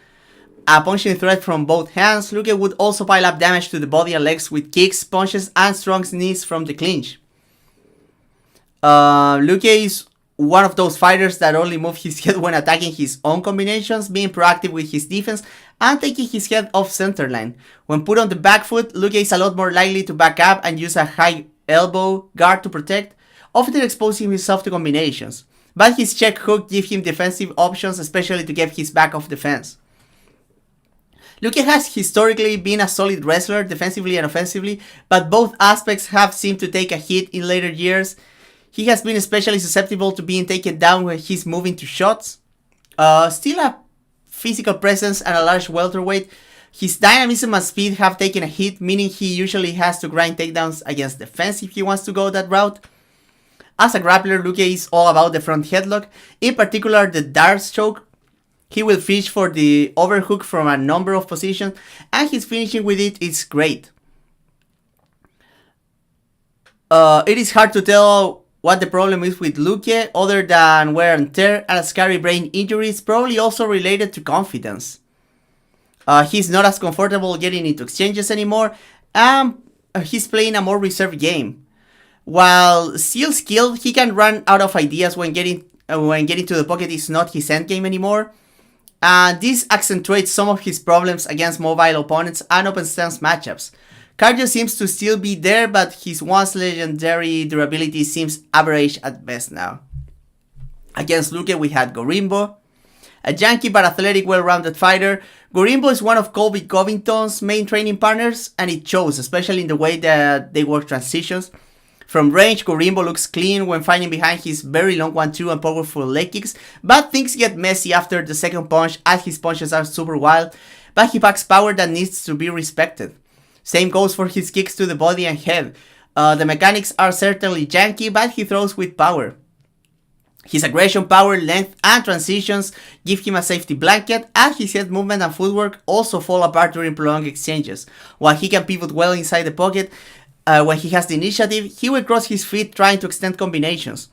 A punching threat from both hands, Luque would also pile up damage to the body and legs with kicks, punches, and strong knees from the clinch. Luque is one of those fighters that only move his head when attacking his own combinations, being proactive with his defense and taking his head off center line. When put on the back foot, Luque is a lot more likely to back up and use a high elbow guard to protect, often exposing himself to combinations. But his check hook gives him defensive options, especially to get his back off the fence. Luque has historically been a solid wrestler, defensively and offensively, but both aspects have seemed to take a hit in later years. He has been especially susceptible to being taken down when he's moving to shots. Still a physical presence and a large welterweight, his dynamism and speed have taken a hit, meaning he usually has to grind takedowns against defense if he wants to go that route. As a grappler, Luque is all about the front headlock, in particular the dart choke. He will fish for the overhook from a number of positions, and his finishing with it is great. It is hard to tell what the problem is with Luque, other than wear and tear and a scary brain injury is probably also related to confidence. He's not as comfortable getting into exchanges anymore, and he's playing a more reserved game. While still skilled, he can run out of ideas when getting to the pocket is not his endgame anymore. And this accentuates some of his problems against mobile opponents and open stance matchups. Cardio seems to still be there, but his once legendary durability seems average at best now. Against Luque we had Gorimbo, a janky but athletic, well-rounded fighter. Gorimbo is one of Colby Covington's main training partners, and it shows, especially in the way that they work transitions. From range, Gorimbo looks clean when fighting behind his very long 1-2 and powerful leg kicks, but things get messy after the second punch as his punches are super wild, but he packs power that needs to be respected. Same goes for his kicks to the body and head. The mechanics are certainly janky, but he throws with power. His aggression, power, length, and transitions give him a safety blanket, and his head movement and footwork also fall apart during prolonged exchanges. While he can pivot well inside the pocket, when he has the initiative, he will cross his feet trying to extend combinations.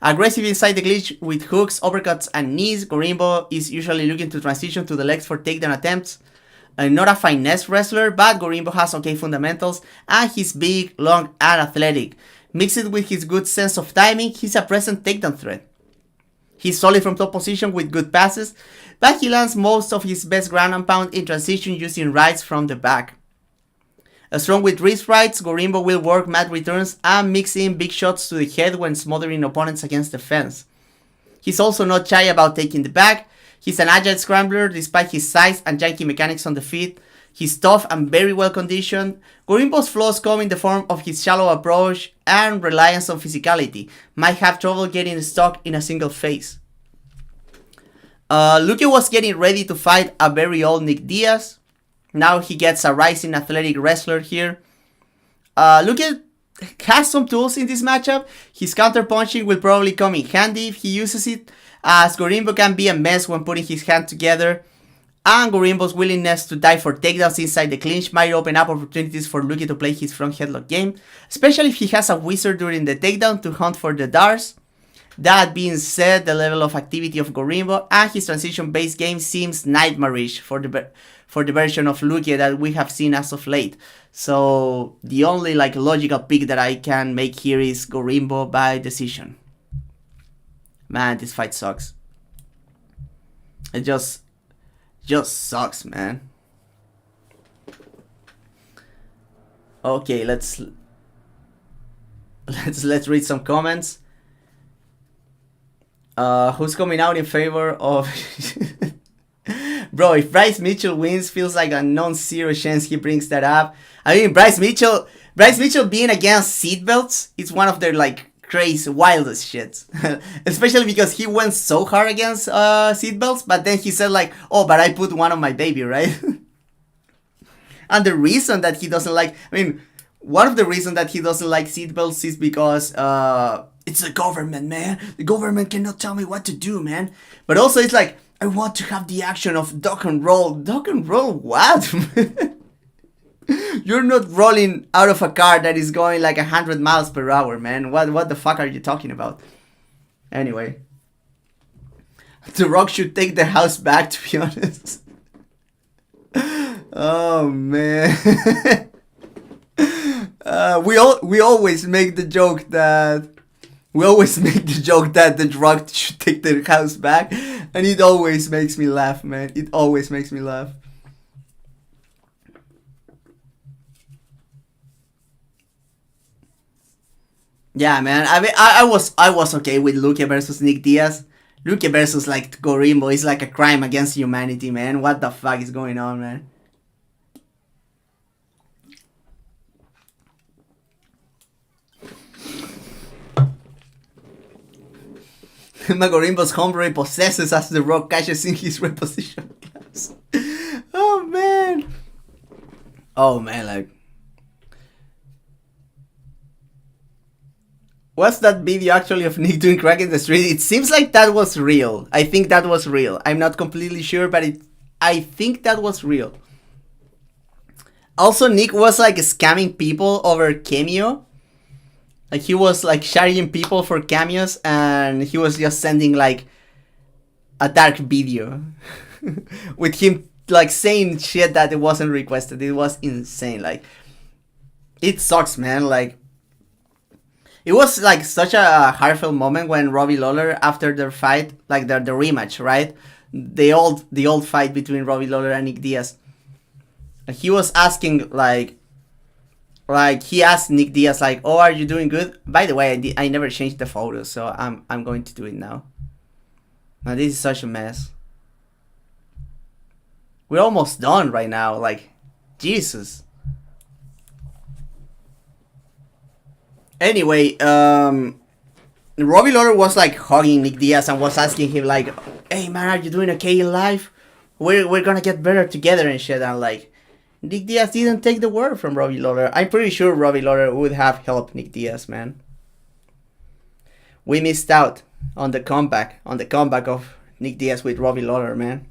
Aggressive inside the clinch with hooks, uppercuts, and knees, Gorimbo is usually looking to transition to the legs for takedown attempts. Not a finesse wrestler, but Gorimbo has okay fundamentals, and he's big, long, and athletic. Mixed with his good sense of timing, he's a present takedown threat. He's solid from top position with good passes, but he lands most of his best ground and pound in transition using rights from the back. Strong with wrist rights, Gorimbo will work mat returns and mix in big shots to the head when smothering opponents against the fence. He's also not shy about taking the back. He's an agile scrambler despite his size and janky mechanics on the feet. He's tough and very well conditioned. Gorimbo's flaws come in the form of his shallow approach and reliance on physicality. Might have trouble getting stuck in a single phase. Luque was getting ready to fight a very old Nick Diaz. Now he gets a rising athletic wrestler here. Luque has some tools in this matchup. His counter-punching will probably come in handy if he uses it, as Gorimbo can be a mess when putting his hand together. And Gorimbo's willingness to dive for takedowns inside the clinch might open up opportunities for Luque to play his front headlock game, especially if he has a wizard during the takedown to hunt for the darts. That being said, the level of activity of Gorimbo and his transition-based game seems nightmarish for the version of Luque that we have seen as of late. So the only logical pick that I can make here is Gorimbo by decision. Man, this fight sucks. It just sucks, man. Okay, let's read some comments. Who's coming out in favor of Bro, if Bryce Mitchell wins, feels like a non-zero chance he brings that up. I mean, Bryce Mitchell being against seatbelts is one of their crazy, wildest shits. Especially because he went so hard against seatbelts, but then he said oh, but I put one on my baby, right? And the reason that he doesn't one of the reasons that he doesn't like seatbelts is because it's the government, man. The government cannot tell me what to do, man. But also it's I want to have the action of duck and roll. Duck and roll what? You're not rolling out of a car that is going 100 miles per hour, man. What the fuck are you talking about? Anyway. The Rock should take the house back, to be honest. Oh, man. We always make the joke that the Rock should take the house back, and it always makes me laugh, man. It always makes me laugh. Yeah, man. I mean, I was okay with Luque versus Nick Diaz. Luque versus Gorimbo is a crime against humanity, man. What the fuck is going on, man? Gorimbo's hombre possesses as the Rock cashes in his reposition class. Oh man. Oh man, like. What's that video actually of Nick doing crack in the street? It seems like that was real. I think that was real. I'm not completely sure, but I think that was real. Also, Nick was like scamming people over Cameo. Like he was like charging people for cameos, and he was just sending like a dark video with him like saying shit that it wasn't requested. It was insane. Like it sucks, man. Like it was like such a heartfelt moment when Robbie Lawler, after their fight, like the rematch, right? The old fight between Robbie Lawler and Nick Diaz. He was asking like he asked Nick Diaz like, "Oh, are you doing good?" By the way, I never changed the photo, so I'm going to do it now. Now this is such a mess. We're almost done right now. Like, Jesus. Anyway, Robbie Lawler was like hugging Nick Diaz and was asking him like, "Hey man, are you doing okay in life? We're gonna get better together and shit." And like, Nick Diaz didn't take the word from Robbie Lawler. I'm pretty sure Robbie Lawler would have helped Nick Diaz, man. We missed out on the comeback of Nick Diaz with Robbie Lawler, man.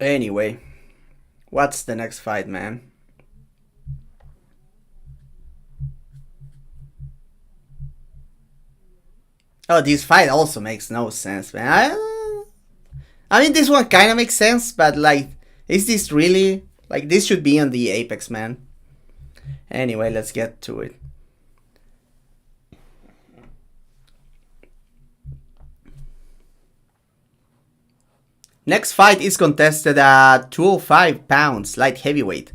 Anyway, what's the next fight, man? Oh, this fight also makes no sense, man. I mean, this one kind of makes sense, but like, is this really... Like, this should be on the Apex, man. Anyway, let's get to it. Next fight is contested at 205 pounds, light heavyweight.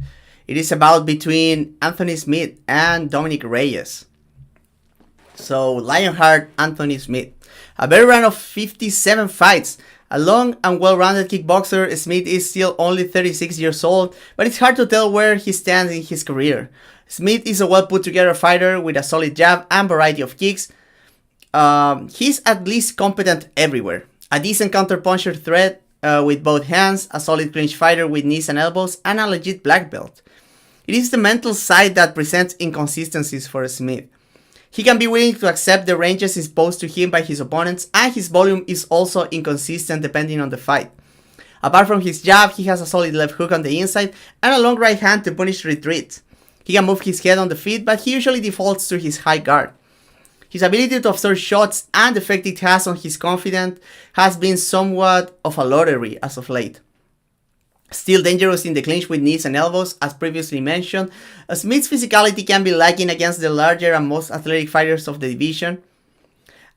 It is about between Anthony Smith and Dominic Reyes. So, Lionheart Anthony Smith. A veteran of 57 fights. A long and well-rounded kickboxer, Smith is still only 36 years old, but it's hard to tell where he stands in his career. Smith is a well-put-together fighter with a solid jab and variety of kicks. He's at least competent everywhere. A decent counterpuncher threat with both hands, a solid clinch fighter with knees and elbows, and a legit black belt. It is the mental side that presents inconsistencies for Smith. He can be willing to accept the ranges imposed to him by his opponents, and his volume is also inconsistent depending on the fight. Apart from his jab, he has a solid left hook on the inside and a long right hand to punish retreat. He can move his head on the feet, but he usually defaults to his high guard. His ability to absorb shots and the effect it has on his confidence has been somewhat of a lottery as of late. Still dangerous in the clinch with knees and elbows, as previously mentioned, Smith's physicality can be lacking against the larger and most athletic fighters of the division.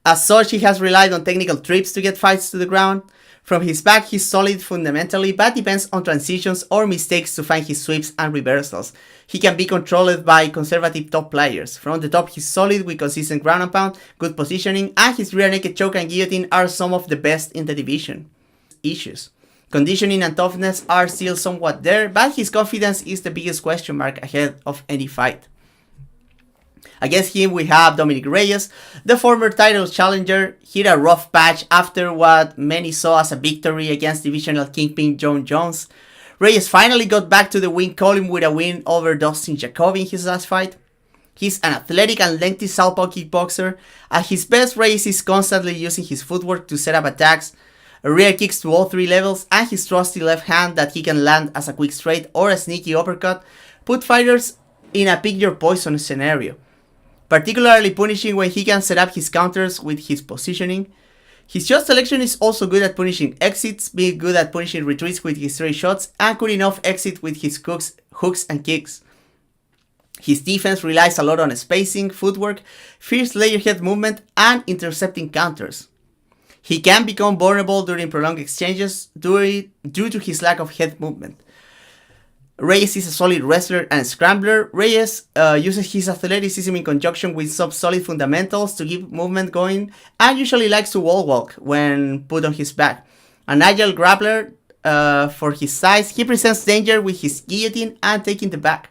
As such, he has relied on technical trips to get fights to the ground. From his back, he's solid fundamentally, but depends on transitions or mistakes to find his sweeps and reversals. He can be controlled by conservative top players. From the top, he's solid with consistent ground and pound, good positioning, and his rear naked choke and guillotine are some of the best in the division. Issues. Conditioning and toughness are still somewhat there, but his confidence is the biggest question mark ahead of any fight. Against him we have Dominic Reyes, the former title challenger. Hit a rough patch after what many saw as a victory against divisional kingpin Jon Jones. Reyes finally got back to the win column with a win over Dustin Jacoby in his last fight. He's an athletic and lengthy southpaw kickboxer. At his best, Reyes is constantly using his footwork to set up attacks, rear kicks to all three levels, and his trusty left hand that he can land as a quick straight or a sneaky uppercut put fighters in a pick your poison scenario, particularly punishing when he can set up his counters with his positioning. His shot selection is also good at punishing exits, being good at punishing retreats with his straight shots, and good enough exit with his hooks and kicks. His defense relies a lot on spacing, footwork, fierce layer head movement, and intercepting counters. He can become vulnerable during prolonged exchanges due to his lack of head movement. Reyes is a solid wrestler and scrambler. Reyes uses his athleticism in conjunction with some solid fundamentals to keep movement going, and usually likes to wall walk when put on his back. An agile grappler for his size, he presents danger with his guillotine and taking the back.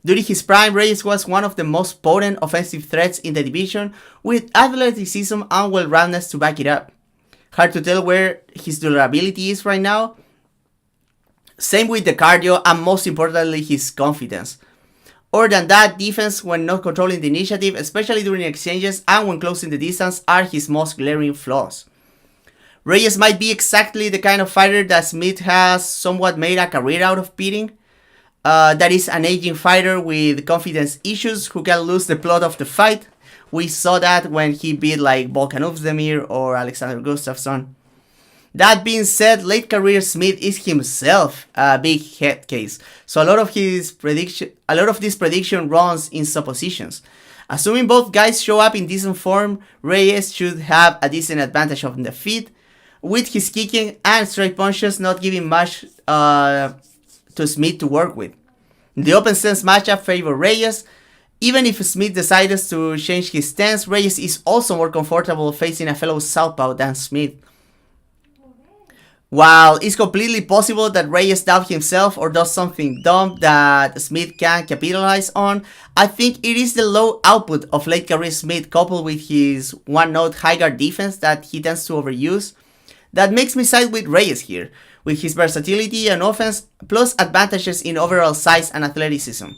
During his prime, Reyes was one of the most potent offensive threats in the division, with athleticism and well-roundedness to back it up. Hard to tell where his durability is right now. Same with the cardio and most importantly his confidence. Other than that, defense when not controlling the initiative, especially during exchanges and when closing the distance, are his most glaring flaws. Reyes might be exactly the kind of fighter that Smith has somewhat made a career out of beating. That is an aging fighter with confidence issues who can lose the plot of the fight. We saw that when he beat like Volkov or Alexander Gustafsson. That being said, late career Smith is himself a big head case, so a lot of this prediction runs in suppositions. Assuming both guys show up in decent form, Reyes should have a decent advantage on the feet, with his kicking and straight punches not giving much to Smith to work with. The open stance matchup favor Reyes. Even if Smith decides to change his stance, Reyes is also more comfortable facing a fellow southpaw than Smith. While it's completely possible that Reyes doubts himself or does something dumb that Smith can capitalize on, I think it is the low output of late career Smith coupled with his one-note high guard defense that he tends to overuse that makes me side with Reyes here, with his versatility and offense plus advantages in overall size and athleticism.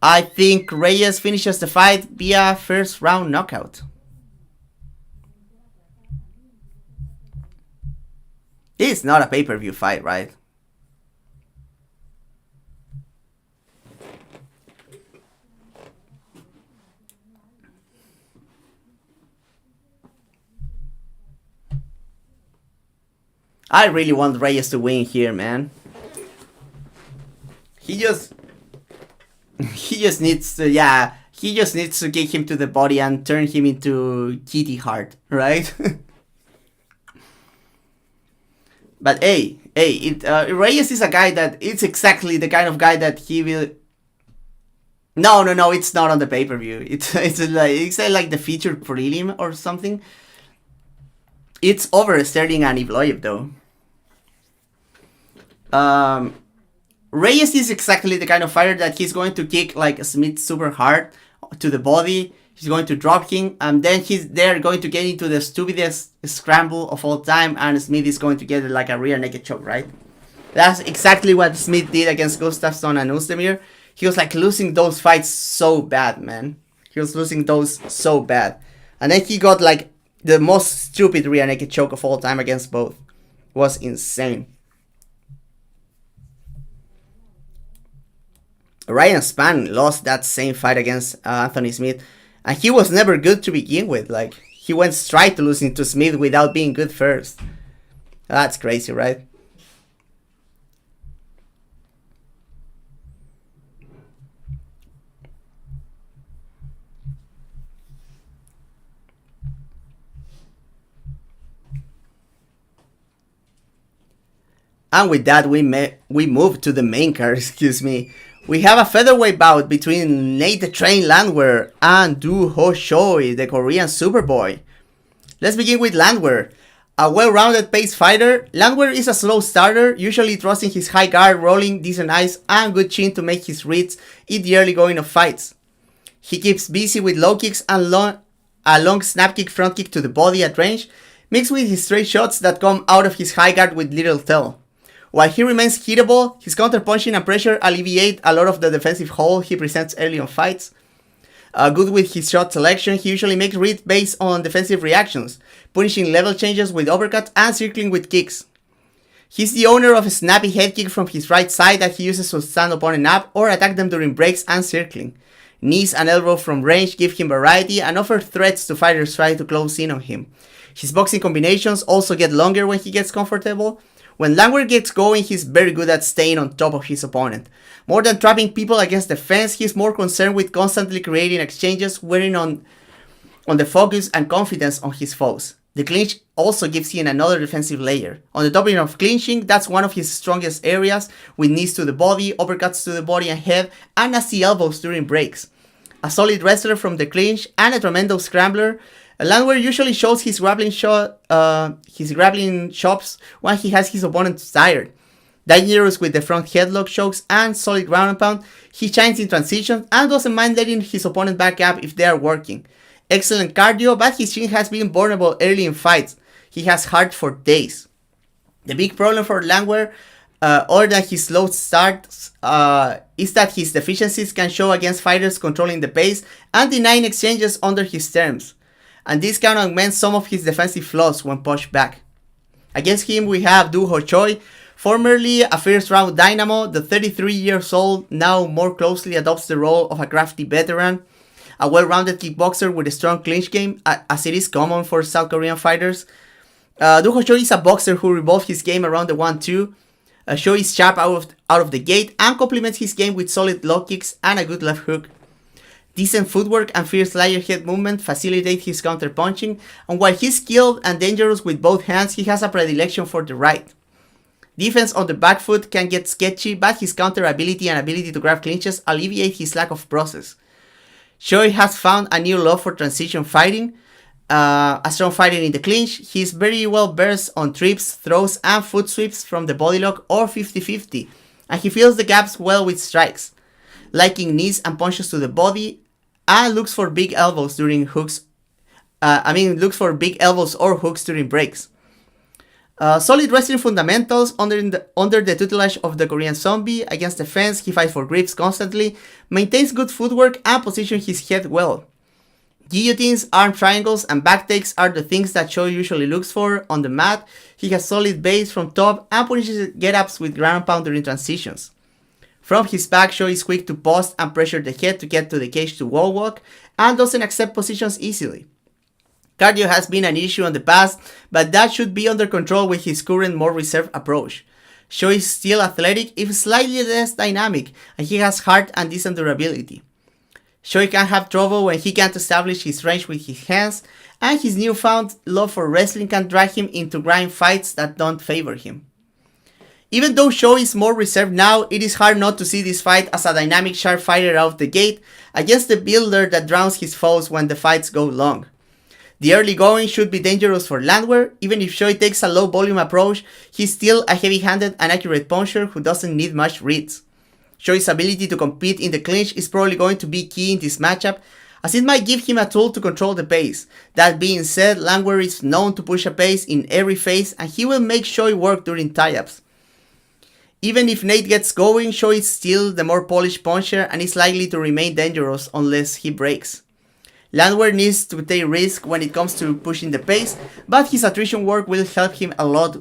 I think Reyes finishes the fight via first round knockout. It's not a pay-per-view fight, right? I really want Reyes to win here, man. He just needs to, he just needs to kick him to the body and turn him into Kitty Hart, right? But Reyes is a guy that, it's exactly the kind of guy that he will... No, it's not on the pay-per-view. It's like the featured prelim or something. It's over Sterling and Evloev though. Reyes is exactly the kind of fighter that he's going to kick like Smith super hard to the body. He's going to drop him, and then they're going to get into the stupidest scramble of all time, and Smith is going to get like a rear naked choke, right? That's exactly what Smith did against Gustafsson and Oezdemir. He was like losing those fights so bad, man. He was losing those so bad. And then he got like the most stupid rear naked choke of all time against both. It was insane. Ryan Spann lost that same fight against Anthony Smith. And he was never good to begin with. Like, he went straight to losing to Smith without being good first. That's crazy, right? And with that, we move to the main card, excuse me. We have a featherweight bout between Nate the Train Landwehr and Do-Ho Choi, the Korean Superboy. Let's begin with Landwehr. A well-rounded pace fighter, Landwehr is a slow starter, usually trusting his high guard, rolling, decent eyes, and good chin to make his reads in the early going of fights. He keeps busy with low kicks and a long snap kick front kick to the body at range, mixed with his straight shots that come out of his high guard with little tell. While he remains hittable, his counter-punching and pressure alleviate a lot of the defensive hole he presents early on fights. Good with his shot selection, he usually makes reads based on defensive reactions, punishing level changes with uppercuts and circling with kicks. He's the owner of a snappy head kick from his right side that he uses to stand opponent up or attack them during breaks and circling. Knees and elbows from range give him variety and offer threats to fighters trying to close in on him. His boxing combinations also get longer when he gets comfortable. When Landwehr gets going, he's very good at staying on top of his opponent. More than trapping people against the fence, he's more concerned with constantly creating exchanges, wearing on the focus and confidence on his foes. The clinch also gives him another defensive layer. On the topic of clinching, that's one of his strongest areas, with knees to the body, uppercuts to the body and head, and nasty elbows during breaks. A solid wrestler from the clinch and a tremendous scrambler, Landwehr usually shows his grappling chops when he has his opponent tired. Dangerous with the front headlock chokes and solid ground and pound. He shines in transitions and doesn't mind letting his opponent back up if they are working. Excellent cardio, but his chin has been vulnerable early in fights. He has heart for days. The big problem for Landwehr, other than his slow starts, is that his deficiencies can show against fighters controlling the pace and denying exchanges under his terms. And this can augment some of his defensive flaws when pushed back. Against him we have Choi, formerly a first round dynamo. The 33 years old now more closely adopts the role of a crafty veteran, a well-rounded kickboxer with a strong clinch game, as it is common for South Korean fighters. Choi is a boxer who revolves his game around the 1-2. Choi is sharp out of the gate and complements his game with solid low kicks and a good left hook. Decent footwork and fierce layer head movement facilitate his counter punching, and while he's skilled and dangerous with both hands, he has a predilection for the right. Defense on the back foot can get sketchy, but his counter ability and ability to grab clinches alleviate his lack of process. Choi has found a new love for transition fighting. A strong fighter in the clinch, he is very well versed on trips, throws, and foot sweeps from the body lock or 50-50, and he fills the gaps well with strikes, liking knees and punches to the body, and looks for big elbows during hooks. Looks for big elbows or hooks during breaks. Solid wrestling fundamentals under the tutelage of the Korean Zombie. Against the fence, he fights for grips constantly, maintains good footwork, and positions his head well. Guillotines, arm triangles, and back takes are the things that Choi usually looks for on the mat. He has solid base from top and punishes get-ups with ground and pound during transitions. From his back, Choi is quick to post and pressure the head to get to the cage to wall walk, and doesn't accept positions easily. Cardio has been an issue in the past, but that should be under control with his current more reserved approach. Choi is still athletic, if slightly less dynamic, and he has heart and decent durability. Choi can have trouble when he can't establish his range with his hands, and his newfound love for wrestling can drag him into grind fights that don't favor him. Even though Choi is more reserved now, it is hard not to see this fight as a dynamic sharp fighter out of the gate against the builder that drowns his foes when the fights go long. The early going should be dangerous for Landwehr. Even if Choi takes a low volume approach, he's still a heavy-handed and accurate puncher who doesn't need much reads. Choi's ability to compete in the clinch is probably going to be key in this matchup, as it might give him a tool to control the pace. That being said, Landwehr is known to push a pace in every phase, and he will make Choi work during tie-ups. Even if Nate gets going, Choi is still the more polished puncher and is likely to remain dangerous unless he breaks. Landwehr needs to take risk when it comes to pushing the pace, but his attrition work will help him a lot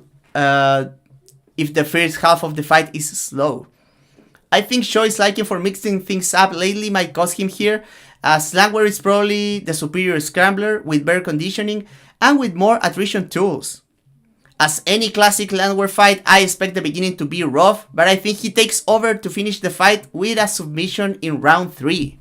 if the first half of the fight is slow. I think Choi's liking for mixing things up lately might cost him here, as Landwehr is probably the superior scrambler with better conditioning and with more attrition tools. As any classic Landwehr fight, I expect the beginning to be rough, but I think he takes over to finish the fight with a submission in round 3.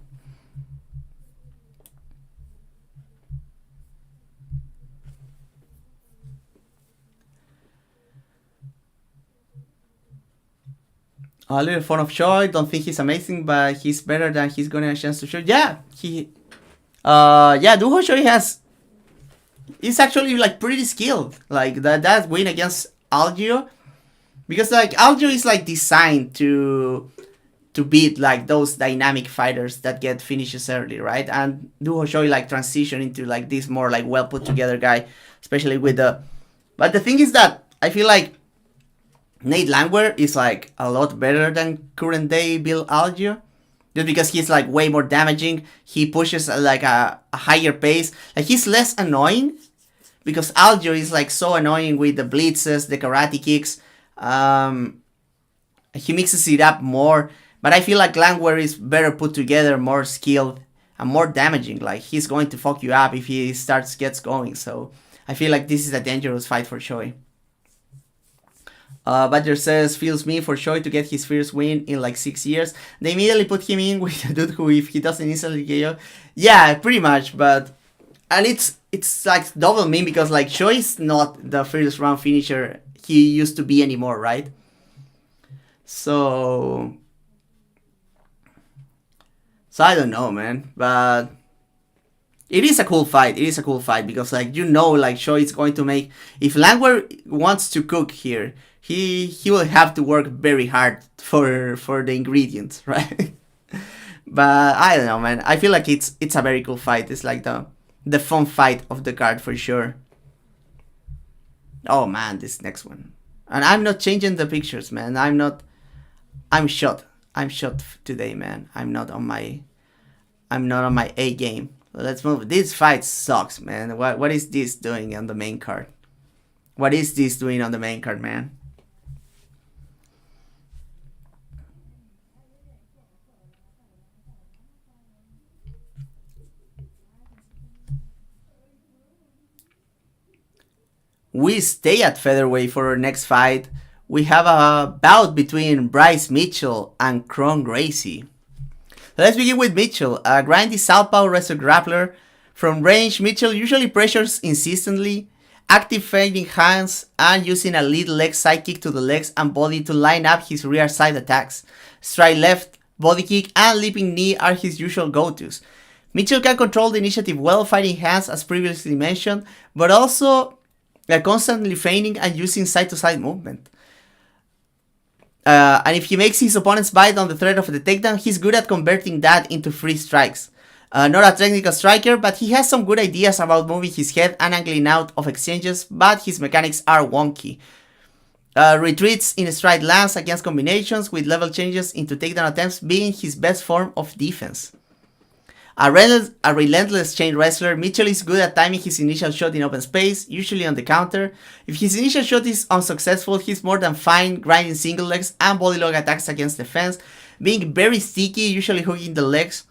A little fun of Choi, don't think he's amazing, but he's better than he's gonna have a chance to show. Yeah, Choi he's actually like pretty skilled. Like that win against Algio, because like Algio is like designed to beat like those dynamic fighters that get finishes early, right? And Choi like transition into like this more like well put together guy, especially with the. But the thing is that I feel like Nate Landwehr is like a lot better than current day Bill Algio, just because he's like way more damaging. He pushes like a higher pace. Like he's less annoying, because Algio is like so annoying with the blitzes, the karate kicks. He mixes it up more, but I feel like Landwehr is better put together, more skilled, and more damaging. Like he's going to fuck you up if he gets going. So I feel like this is a dangerous fight for Choi. Badger says, feels me for Choi to get his first win in like 6 years. They immediately put him in with a dude who, if he doesn't instantly KO. Yeah, pretty much, but... And it's like double meme because like Choi is not the first round finisher he used to be anymore, right? So I don't know, man, but... It is a cool fight. It is a cool fight because, like, you know, like, Choi is going to make. If Landwehr wants to cook here, he will have to work very hard for the ingredients, right? But I don't know, man. I feel like it's a very cool fight. It's like the fun fight of the card for sure. Oh man, this next one. And I'm not changing the pictures, man. I'm not. I'm shot. I'm shot today, man. I'm not on my A game. Let's move. This fight sucks, man. What is this doing on the main card? What is this doing on the main card, man? We stay at featherweight for our next fight. We have a bout between Bryce Mitchell and Gracie. Let's begin with Mitchell, a grindy southpaw wrestler grappler. From range, Mitchell usually pressures insistently, active feinting hands, and using a lead leg sidekick to the legs and body to line up his rear side attacks. Straight left, body kick, and leaping knee are his usual go-tos. Mitchell can control the initiative well, fighting hands as previously mentioned, but also constantly feigning and using side-to-side movement. And if he makes his opponents bite on the threat of the takedown, he's good at converting that into free strikes. Not a technical striker, but he has some good ideas about moving his head and angling out of exchanges, but his mechanics are wonky. Retreats in straight lance against combinations with level changes into takedown attempts being his best form of defense. A relentless chain wrestler, Mitchell is good at timing his initial shot in open space, usually on the counter. If his initial shot is unsuccessful, he's more than fine grinding single legs and body lock attacks against the fence, being very sticky, usually hooking the legs.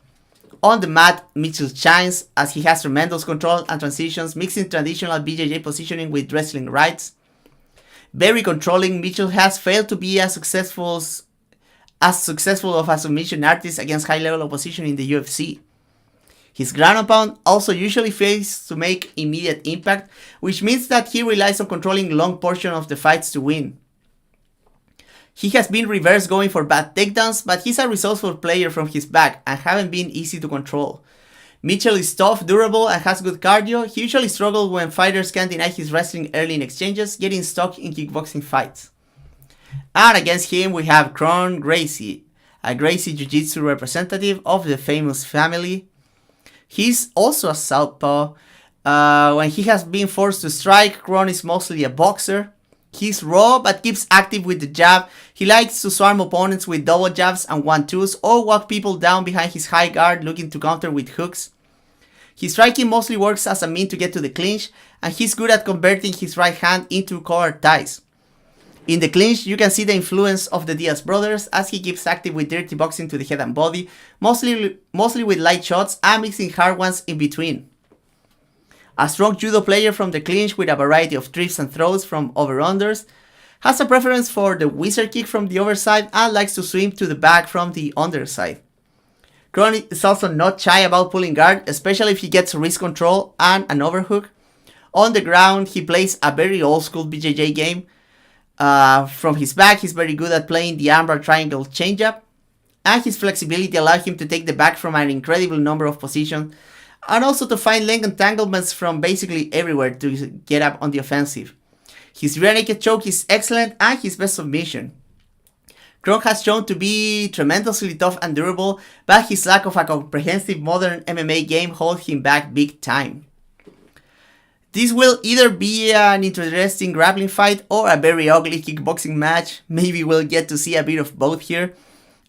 On the mat, Mitchell shines as he has tremendous control and transitions, mixing traditional BJJ positioning with wrestling rights. Very controlling, Mitchell has failed to be as successful of a submission artist against high-level opposition in the UFC. His ground and pound also usually fails to make immediate impact, which means that he relies on controlling long portion of the fights to win. He has been reverse going for bad takedowns, but he's a resourceful player from his back and haven't been easy to control. Mitchell is tough, durable, and has good cardio. He usually struggles when fighters can deny his wrestling early in exchanges, getting stuck in kickboxing fights. And against him we have Gracie, a Gracie Jiu-Jitsu representative of the famous family. He's also a southpaw. When he has been forced to strike, Kron is mostly a boxer. He's raw but keeps active with the jab. He likes to swarm opponents with double jabs and 1-2s or walk people down behind his high guard looking to counter with hooks. His striking mostly works as a mean to get to the clinch, and he's good at converting his right hand into collar ties. In the clinch, you can see the influence of the Diaz brothers as he keeps active with dirty boxing to the head and body, mostly with light shots and mixing hard ones in between. A strong judo player from the clinch with a variety of trips and throws from over-unders, has a preference for the wizard kick from the overside and likes to swim to the back from the underside. Kron is also not shy about pulling guard, especially if he gets wrist control and an overhook. On the ground, he plays a very old school BJJ game. From his back, he's very good at playing the armbar triangle changeup, and his flexibility allows him to take the back from an incredible number of positions, and also to find leg entanglements from basically everywhere to get up on the offensive. His rear naked choke is excellent and his best submission. Kron has shown to be tremendously tough and durable, but his lack of a comprehensive modern MMA game holds him back big time. This will either be an interesting grappling fight or a very ugly kickboxing match. Maybe we'll get to see a bit of both here.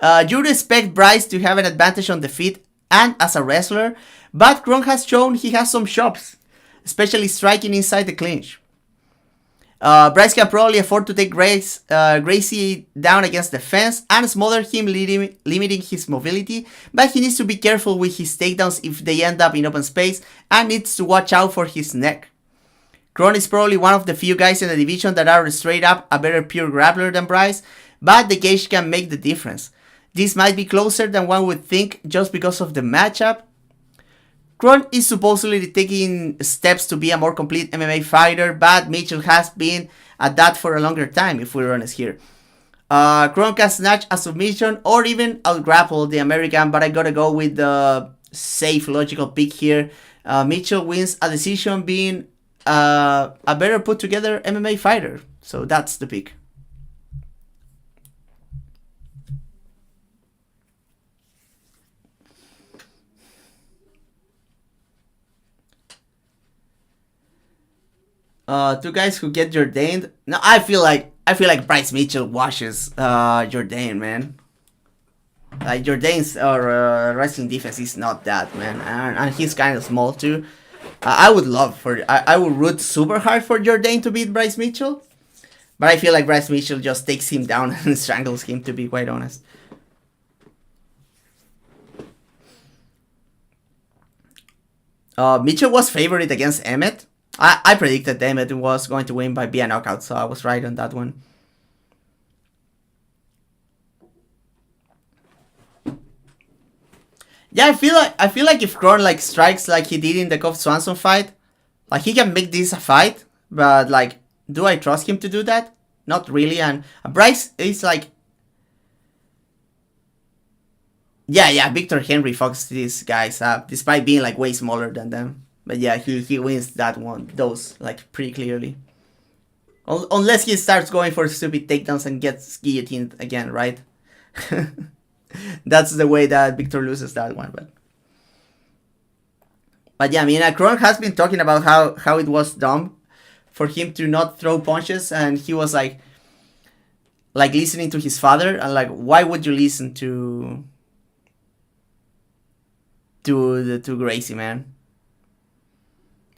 You'd expect Bryce to have an advantage on the feet and as a wrestler, but Kron has shown he has some chops, especially striking inside the clinch. Bryce can probably afford to take Gracie down against the fence and smother him, limiting his mobility, but he needs to be careful with his takedowns if they end up in open space and needs to watch out for his neck. Kron is probably one of the few guys in the division that are straight up a better pure grappler than Bryce, but the cage can make the difference. This might be closer than one would think just because of the matchup. Kron is supposedly taking steps to be a more complete MMA fighter, but Mitchell has been at that for a longer time, if we're honest here. Kron can snatch a submission or even out-grapple the American, but I gotta go with the safe, logical pick here. Mitchell wins a decision, being a better put together MMA fighter. So that's the pick. Two guys who get Jordan. No, I feel like Bryce Mitchell washes Jordan, man. Like Jordan's wrestling defense is not that, man, and he's kind of small too. I would love for I would root super hard for Jordan to beat Bryce Mitchell, but I feel like Bryce Mitchell just takes him down and strangles him. To be quite honest. Mitchell was favored against Emmett. I predicted Emmett was going to win by via knockout, so I was right on that one. Yeah, I feel like if Kron like strikes like he did in the Kof Swanson fight, like he can make this a fight, but like, do I trust him to do that? Not really. And Bryce is like, yeah, Victor Henry fucks these guys up despite being like way smaller than them. But yeah, he wins that one, those like pretty clearly. Unless he starts going for stupid takedowns and gets guillotined again, right? That's the way that Victor loses that one. But yeah, I mean, Kron has been talking about how it was dumb for him to not throw punches, and he was like listening to his father, and like, why would you listen to Gracie, man?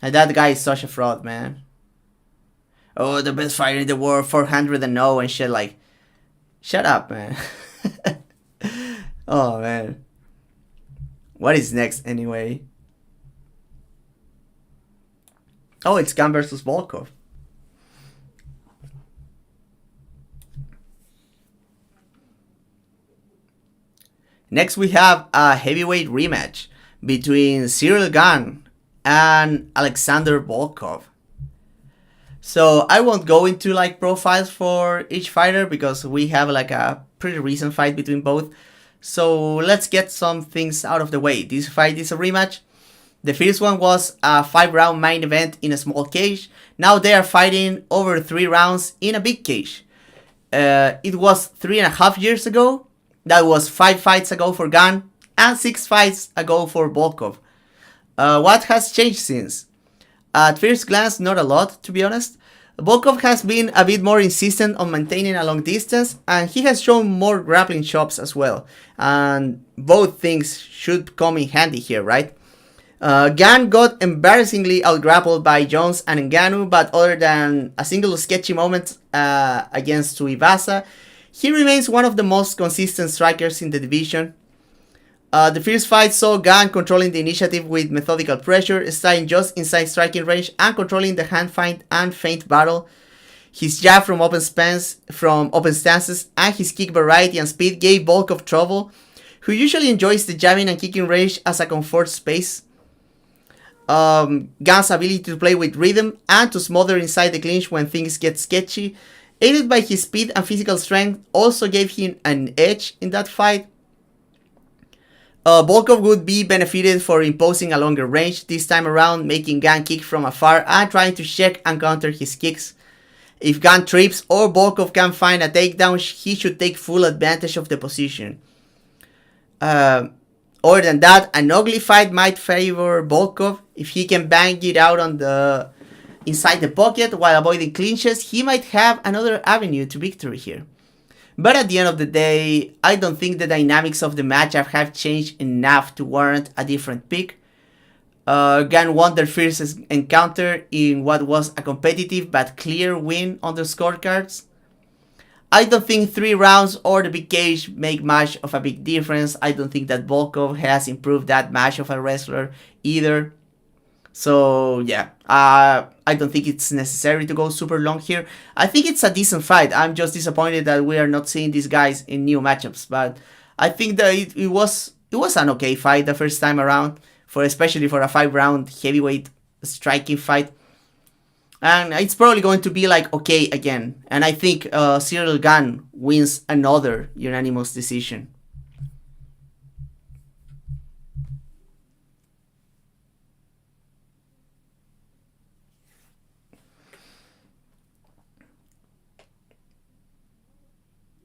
And that guy is such a fraud, man. Oh, the best fighter in the world, 400 and 0 and shit. Like, shut up, man. Oh, man. What is next, anyway? Oh, it's Gane versus Volkov. Next, we have a heavyweight rematch between Ciryl Gane and Alexander Volkov. So I won't go into like profiles for each fighter because we have like a pretty recent fight between both. So let's get some things out of the way. This fight is a rematch. The first one was a 5-round main event in a small cage. Now they are fighting over 3 rounds in a big cage. It was 3.5 years ago. That was 5 fights ago for Gane and 6 fights ago for Volkov. What has changed since? At first glance, not a lot, to be honest. Volkov has been a bit more insistent on maintaining a long distance, and he has shown more grappling chops as well. And both things should come in handy here, right? Gane got embarrassingly outgrappled by Jones and Ngannou, but other than a single sketchy moment against Tuivasa, he remains one of the most consistent strikers in the division. The first fight saw Gane controlling the initiative with methodical pressure, staying just inside striking range and controlling the hand fight and feint battle. His jab from open stances and his kick variety and speed gave Volkov trouble, who usually enjoys the jabbing and kicking range as a comfort space. Gane's ability to play with rhythm and to smother inside the clinch when things get sketchy, aided by his speed and physical strength, also gave him an edge in that fight. Volkov would be benefited for imposing a longer range this time around, making Gane kick from afar and trying to check and counter his kicks. If Gane trips or Volkov can find a takedown, he should take full advantage of the position. Other than that, an ugly fight might favor Volkov. If he can bang it out on the inside the pocket while avoiding clinches, he might have another avenue to victory here. But at the end of the day, I don't think the dynamics of the matchup have changed enough to warrant a different pick. Gane won their first encounter in what was a competitive but clear win on the scorecards. I don't think 3 rounds or the big cage make much of a big difference. I don't think that Volkov has improved that much of a wrestler either. So yeah, I don't think it's necessary to go super long here. I think it's a decent fight. I'm just disappointed that we are not seeing these guys in new matchups. But I think that it was an okay fight the first time around, especially for a 5-round heavyweight striking fight. And it's probably going to be like okay again. And I think Ciryl Gane wins another unanimous decision.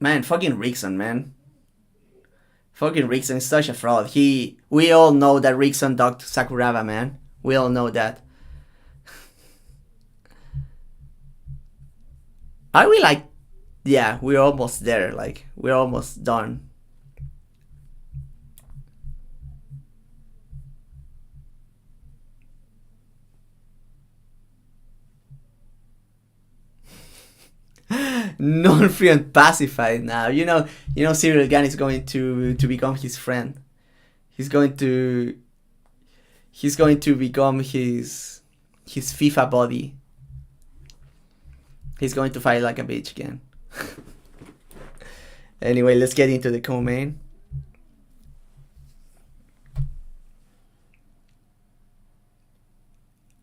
Man, fucking Rickson, man. Fucking Rickson is such a fraud. We all know that Rickson docked Sakuraba, man. We all know that. Are we like... Yeah, we're almost there. Like, we're almost done. Non-free and pacified now. Cyril Gane is going to become his friend. He's going to become his FIFA body. He's going to fight like a bitch again. Anyway, let's get into the co-main.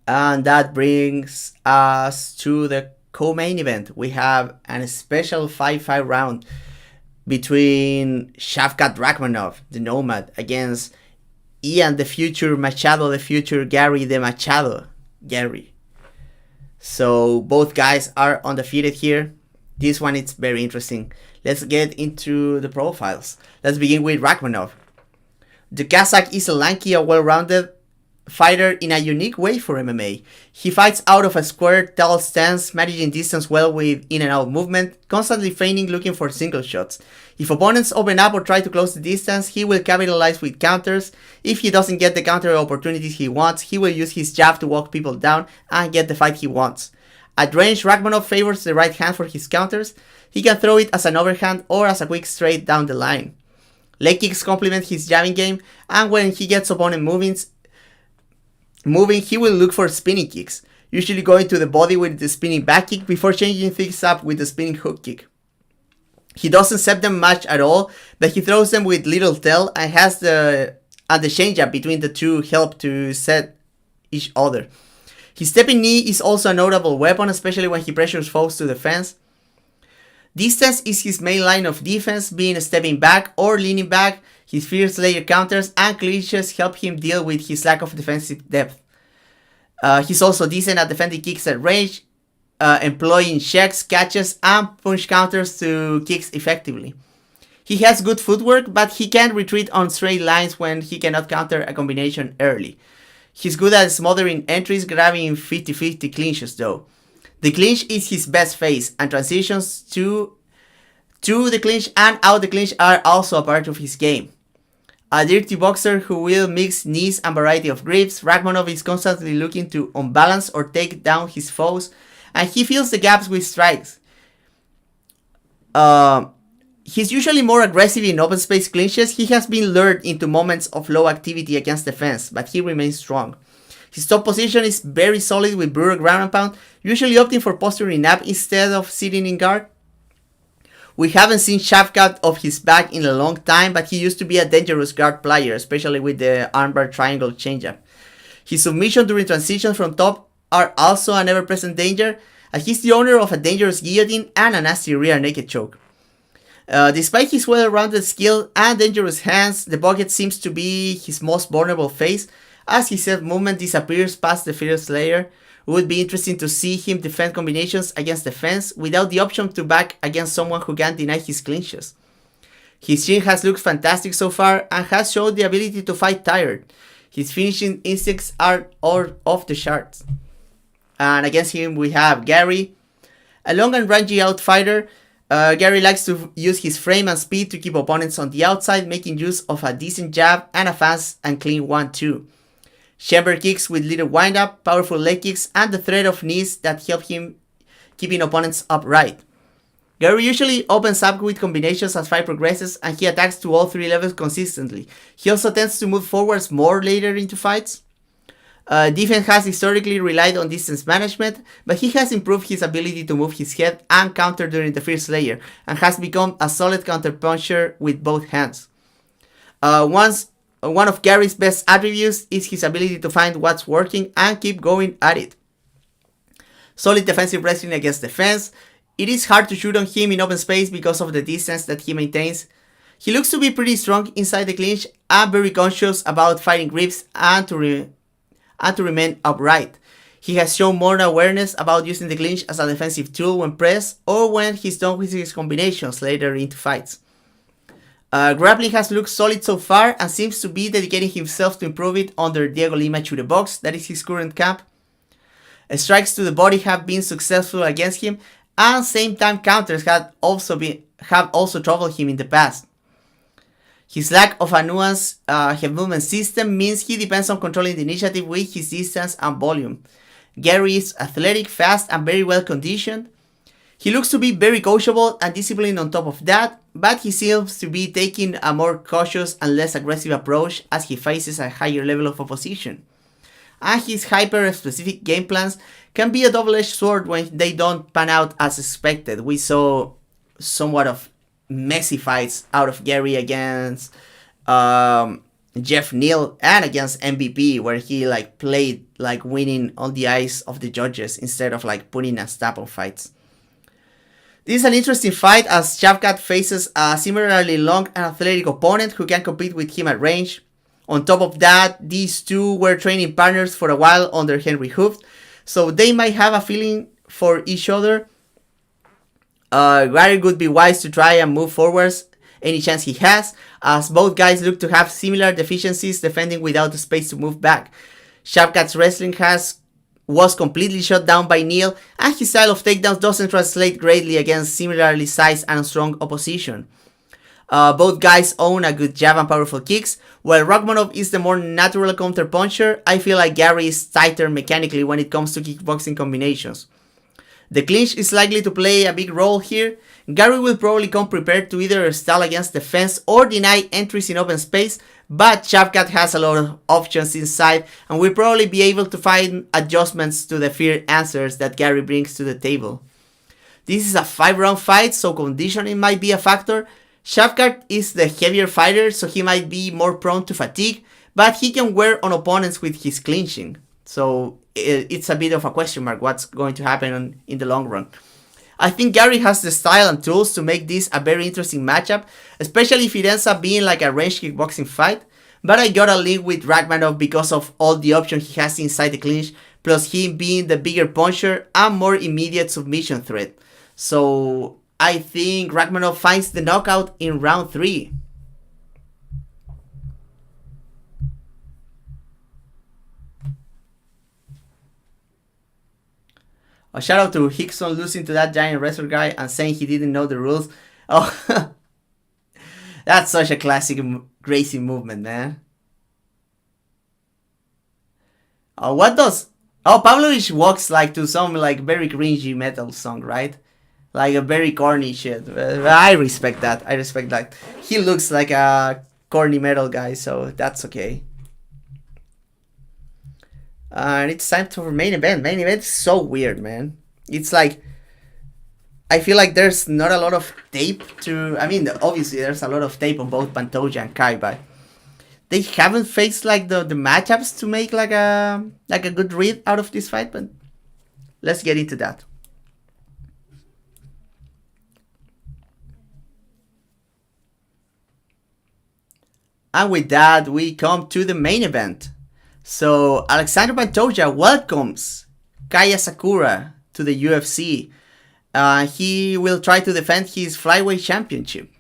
And that brings us to the co-main event. We have a special 5-5 round between Shavkat Rakhmonov, the Nomad, against Ian the Future Machado, the Future Gary the Machado Gary. So both guys are undefeated here. This one is very interesting. Let's get into the profiles. Let's begin with Rakhmonov. The Kazakh is a lanky, a well-rounded fighter in a unique way for MMA. He fights out of a square, tall stance, managing distance well with in and out movement, constantly feigning, looking for single shots. If opponents open up or try to close the distance, he will capitalize with counters. If he doesn't get the counter opportunities he wants, he will use his jab to walk people down and get the fight he wants. At range, Rakhmonov favors the right hand for his counters. He can throw it as an overhand or as a quick straight down the line. Leg kicks complement his jabbing game, and when he gets opponent moving, he will look for spinning kicks, usually going to the body with the spinning back kick before changing things up with the spinning hook kick. He doesn't set them much at all, but he throws them with little tail and has the change-up between the two help to set each other. His stepping knee is also a notable weapon, especially when he pressures foes to the fence. Distance is his main line of defense, being stepping back or leaning back. His fierce layer counters and clinches help him deal with his lack of defensive depth. He's also decent at defending kicks at range, employing checks, catches, and punch counters to kicks effectively. He has good footwork, but he can retreat on straight lines when he cannot counter a combination early. He's good at smothering entries, grabbing 50-50 clinches though. The clinch is his best phase, and transitions to the clinch and out the clinch are also a part of his game. A dirty boxer who will mix knees and variety of grips, Rakhmonov is constantly looking to unbalance or take down his foes, and he fills the gaps with strikes. He's usually more aggressive in open space clinches. He has been lured into moments of low activity against the fence, but he remains strong. His top position is very solid with brutal ground and pound, usually opting for posturing up instead of sitting in guard. We haven't seen Shavkat off his back in a long time, but he used to be a dangerous guard player, especially with the armbar triangle changeup. His submission during transitions from top are also an ever-present danger, as he's the owner of a dangerous guillotine and a nasty rear naked choke. Despite his well-rounded skill and dangerous hands, the bucket seems to be his most vulnerable phase, as his self-movement disappears past the first layer. It would be interesting to see him defend combinations against the fence without the option to back against someone who can deny his clinches. His chin has looked fantastic so far and has showed the ability to fight tired. His finishing instincts are all off the charts. And against him we have Gary, a long and rangy out fighter. Gary likes to use his frame and speed to keep opponents on the outside, making use of a decent jab and a fast and clean 1-2. Chamber kicks with little wind-up, powerful leg kicks, and the threat of knees that help him keeping opponents upright. Gary usually opens up with combinations as fight progresses, and he attacks to all three levels consistently. He also tends to move forwards more later into fights. Defense has historically relied on distance management, but he has improved his ability to move his head and counter during the first layer, and has become a solid counterpuncher with both hands. One of Gary's best attributes is his ability to find what's working and keep going at it. Solid defensive wrestling against the fence. It is hard to shoot on him in open space because of the distance that he maintains. He looks to be pretty strong inside the clinch and very conscious about fighting grips and to remain upright. He has shown more awareness about using the clinch as a defensive tool when pressed or when he's done with his combinations later into fights. Grappling has looked solid so far and seems to be dedicating himself to improve it under Diego Lima to the box, that is his current camp. Strikes to the body have been successful against him, and same time counters have also troubled him in the past. His lack of a nuanced head movement system means he depends on controlling the initiative with his distance and volume. Garry is athletic, fast, and very well conditioned. He looks to be very coachable and disciplined on top of that, but he seems to be taking a more cautious and less aggressive approach as he faces a higher level of opposition. And his hyper-specific game plans can be a double-edged sword when they don't pan out as expected. We saw somewhat of messy fights out of Garry against Jeff Neal and against MVP, where he played winning on the eyes of the judges instead of putting a stop on fights. This is an interesting fight as Shavkat faces a similarly long and athletic opponent who can compete with him at range. On top of that, these two were training partners for a while under Henry Hooft, so they might have a feeling for each other. Garry would be wise to try and move forwards any chance he has, as both guys look to have similar deficiencies defending without the space to move back. Shavkat's wrestling was completely shut down by Neal, and his style of takedowns doesn't translate greatly against similarly sized and strong opposition. Both guys own a good jab and powerful kicks. While Rakhmonov is the more natural counterpuncher, I feel like Garry is tighter mechanically when it comes to kickboxing combinations. The clinch is likely to play a big role here. Garry will probably come prepared to either stall against the fence or deny entries in open space, but Shavkat has a lot of options inside and will probably be able to find adjustments to the fear answers that Garry brings to the table. This is a 5-round fight, so conditioning might be a factor. Shavkat is the heavier fighter, so he might be more prone to fatigue, but he can wear on opponents with his clinching. So it's a bit of a question mark what's going to happen in the long run. I think Garry has the style and tools to make this a very interesting matchup, especially if it ends up being like a range kickboxing fight, but I gotta link with Rakhmonov because of all the options he has inside the clinch, plus him being the bigger puncher and more immediate submission threat. So I think Rakhmonov finds the knockout in round 3. A shout out to Hickson losing to that giant wrestler guy and saying he didn't know the rules. Oh, that's such a classic Gracie movement, man. What does... Oh, Pavlovich walks to some very cringy metal song, right? Like a very corny shit. I respect that. I respect that. He looks like a corny metal guy, so that's okay. And it's time for main event. Main event is so weird, man. It's I feel like there's not a lot of tape to... I mean, obviously there's a lot of tape on both Pantoja and Kai, but they haven't faced the matchups to make a good read out of this fight, but let's get into that. And with that, we come to the main event. So, Alexander Pantoja welcomes Kai Asakura to the UFC. He will try to defend his flyweight championship.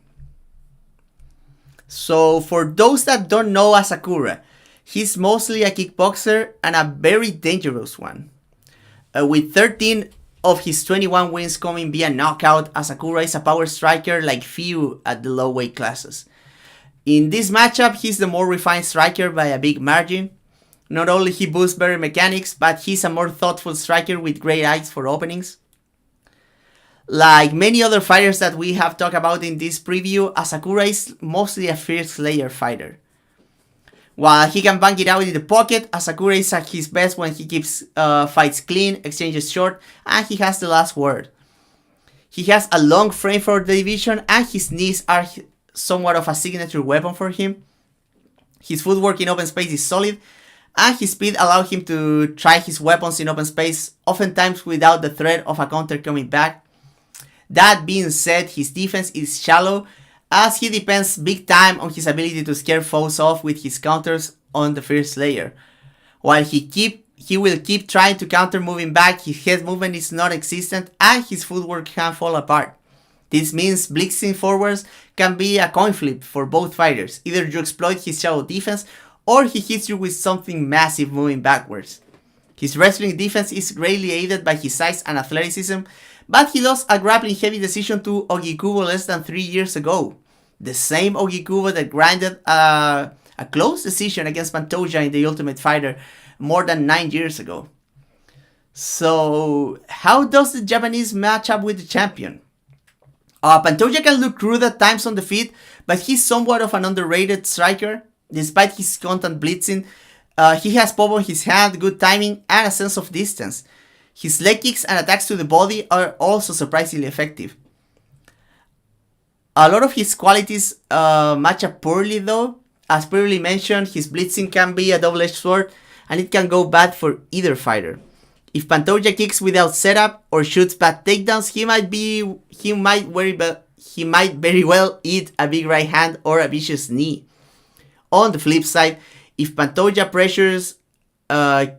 So, for those that don't know Asakura, he's mostly a kickboxer and a very dangerous one. With 13 of his 21 wins coming via knockout, Asakura is a power striker like few at the low weight classes. In this matchup, he's the more refined striker by a big margin. Not only he boosts better mechanics, but he's a more thoughtful striker with great eyes for openings. Like many other fighters that we have talked about in this preview, Asakura is mostly a fierce layer fighter. While he can bang it out in the pocket, Asakura is at his best when he keeps fights clean, exchanges short, and he has the last word. He has a long frame for the division, and his knees are somewhat of a signature weapon for him. His footwork in open space is solid, and his speed allows him to try his weapons in open space, oftentimes without the threat of a counter coming back. That being said, his defense is shallow, as he depends big time on his ability to scare foes off with his counters on the first layer. While he he will keep trying to counter moving back, his head movement is non-existent, and his footwork can fall apart. This means blitzing forwards can be a coin flip for both fighters. Either you exploit his shallow defense, or he hits you with something massive moving backwards. His wrestling defense is greatly aided by his size and athleticism, but he lost a grappling heavy decision to Ogikubo less than 3 years ago. The same Ogikubo that grinded a close decision against Pantoja in the Ultimate Fighter more than 9 years ago. So, how does the Japanese match up with the champion? Pantoja can look crude at times on the feet, but he's somewhat of an underrated striker. Despite his constant blitzing, he has pop on his hand, good timing, and a sense of distance. His leg kicks and attacks to the body are also surprisingly effective. A lot of his qualities match up poorly though. As previously mentioned, his blitzing can be a double-edged sword, and it can go bad for either fighter. If Pantoja kicks without setup or shoots bad takedowns, he might very well eat a big right hand or a vicious knee. On the flip side, if Pantoja pressures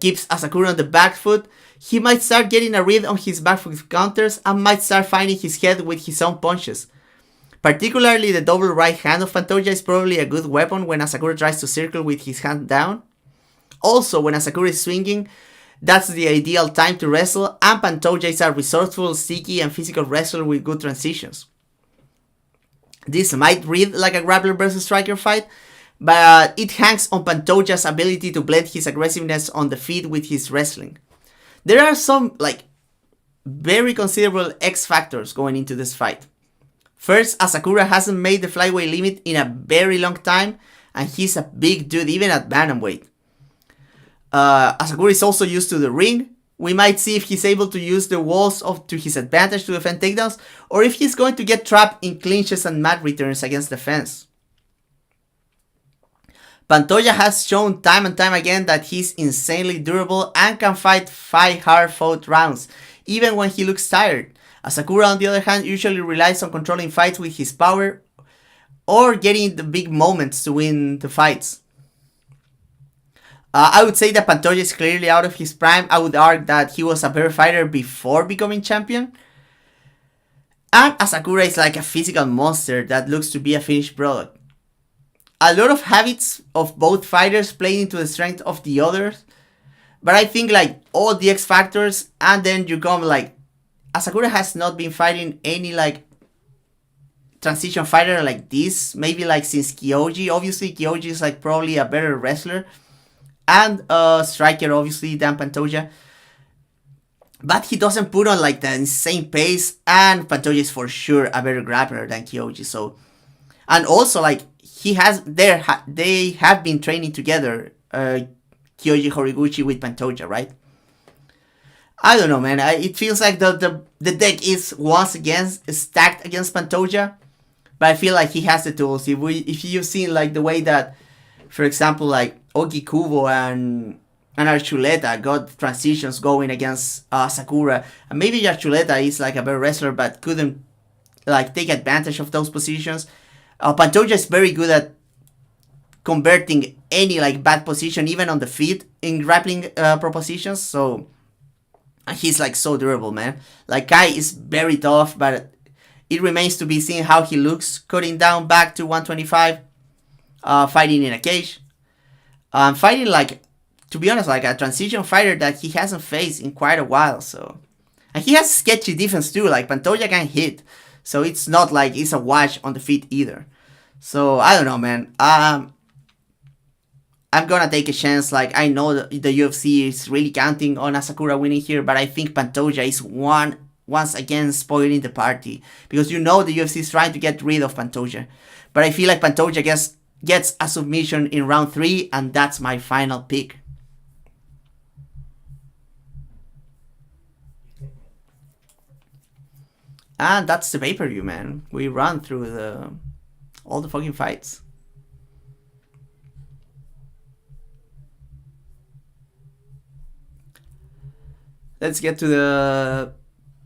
keeps Asakura on the back foot, he might start getting a read on his back foot counters and might start finding his head with his own punches. Particularly the double right hand of Pantoja is probably a good weapon when Asakura tries to circle with his hand down. Also, when Asakura is swinging, that's the ideal time to wrestle, and Pantoja is a resourceful, sticky, and physical wrestler with good transitions. This might read like a grappler versus striker fight, but it hangs on Pantoja's ability to blend his aggressiveness on the feet with his wrestling. There are some, very considerable X factors going into this fight. First, Asakura hasn't made the flyweight limit in a very long time, and he's a big dude even at bantamweight. Asakura is also used to the ring. We might see if he's able to use the walls to his advantage to defend takedowns, or if he's going to get trapped in clinches and mat returns against the fence. Pantoja has shown time and time again that he's insanely durable and can fight 5 hard-fought rounds, even when he looks tired. Asakura, on the other hand, usually relies on controlling fights with his power or getting the big moments to win the fights. I would say that Pantoja is clearly out of his prime. I would argue that he was a better fighter before becoming champion. And Asakura is like a physical monster that looks to be a finished product. A lot of habits of both fighters play into the strength of the others. But I think all the X factors, and then you come Asakura has not been fighting any transition fighter like this. Maybe since Kyoji. Obviously Kyoji is probably a better wrestler and striker obviously than Pantoja. But he doesn't put on the insane pace, and Pantoja is for sure a better grappler than Kyoji. So, and also they have been training together, Kyoji Horiguchi with Pantoja, right? I don't know, man. It feels like the deck is once again stacked against Pantoja, but I feel like he has the tools. If you've seen the way that, for example, Ogikubo and Archuleta got transitions going against Sakura, and maybe Archuleta is a better wrestler but couldn't take advantage of those positions. Pantoja is very good at converting any bad position, even on the feet, in grappling propositions. So he's so durable, man. Kai is very tough, but it remains to be seen how he looks cutting down back to 125, fighting in a cage, fighting to be honest, a transition fighter that he hasn't faced in quite a while. So, and he has sketchy defense too. Pantoja can hit, so it's not it's a wash on the feet either. So I don't know, man. I'm gonna take a chance. I know the UFC is really counting on Asakura winning here, but I think Pantoja is once again spoiling the party, because the UFC is trying to get rid of Pantoja. But I feel like Pantoja gets a submission in round 3, and that's my final pick. And that's the pay-per-view, man. We run through all the fucking fights. Let's get to the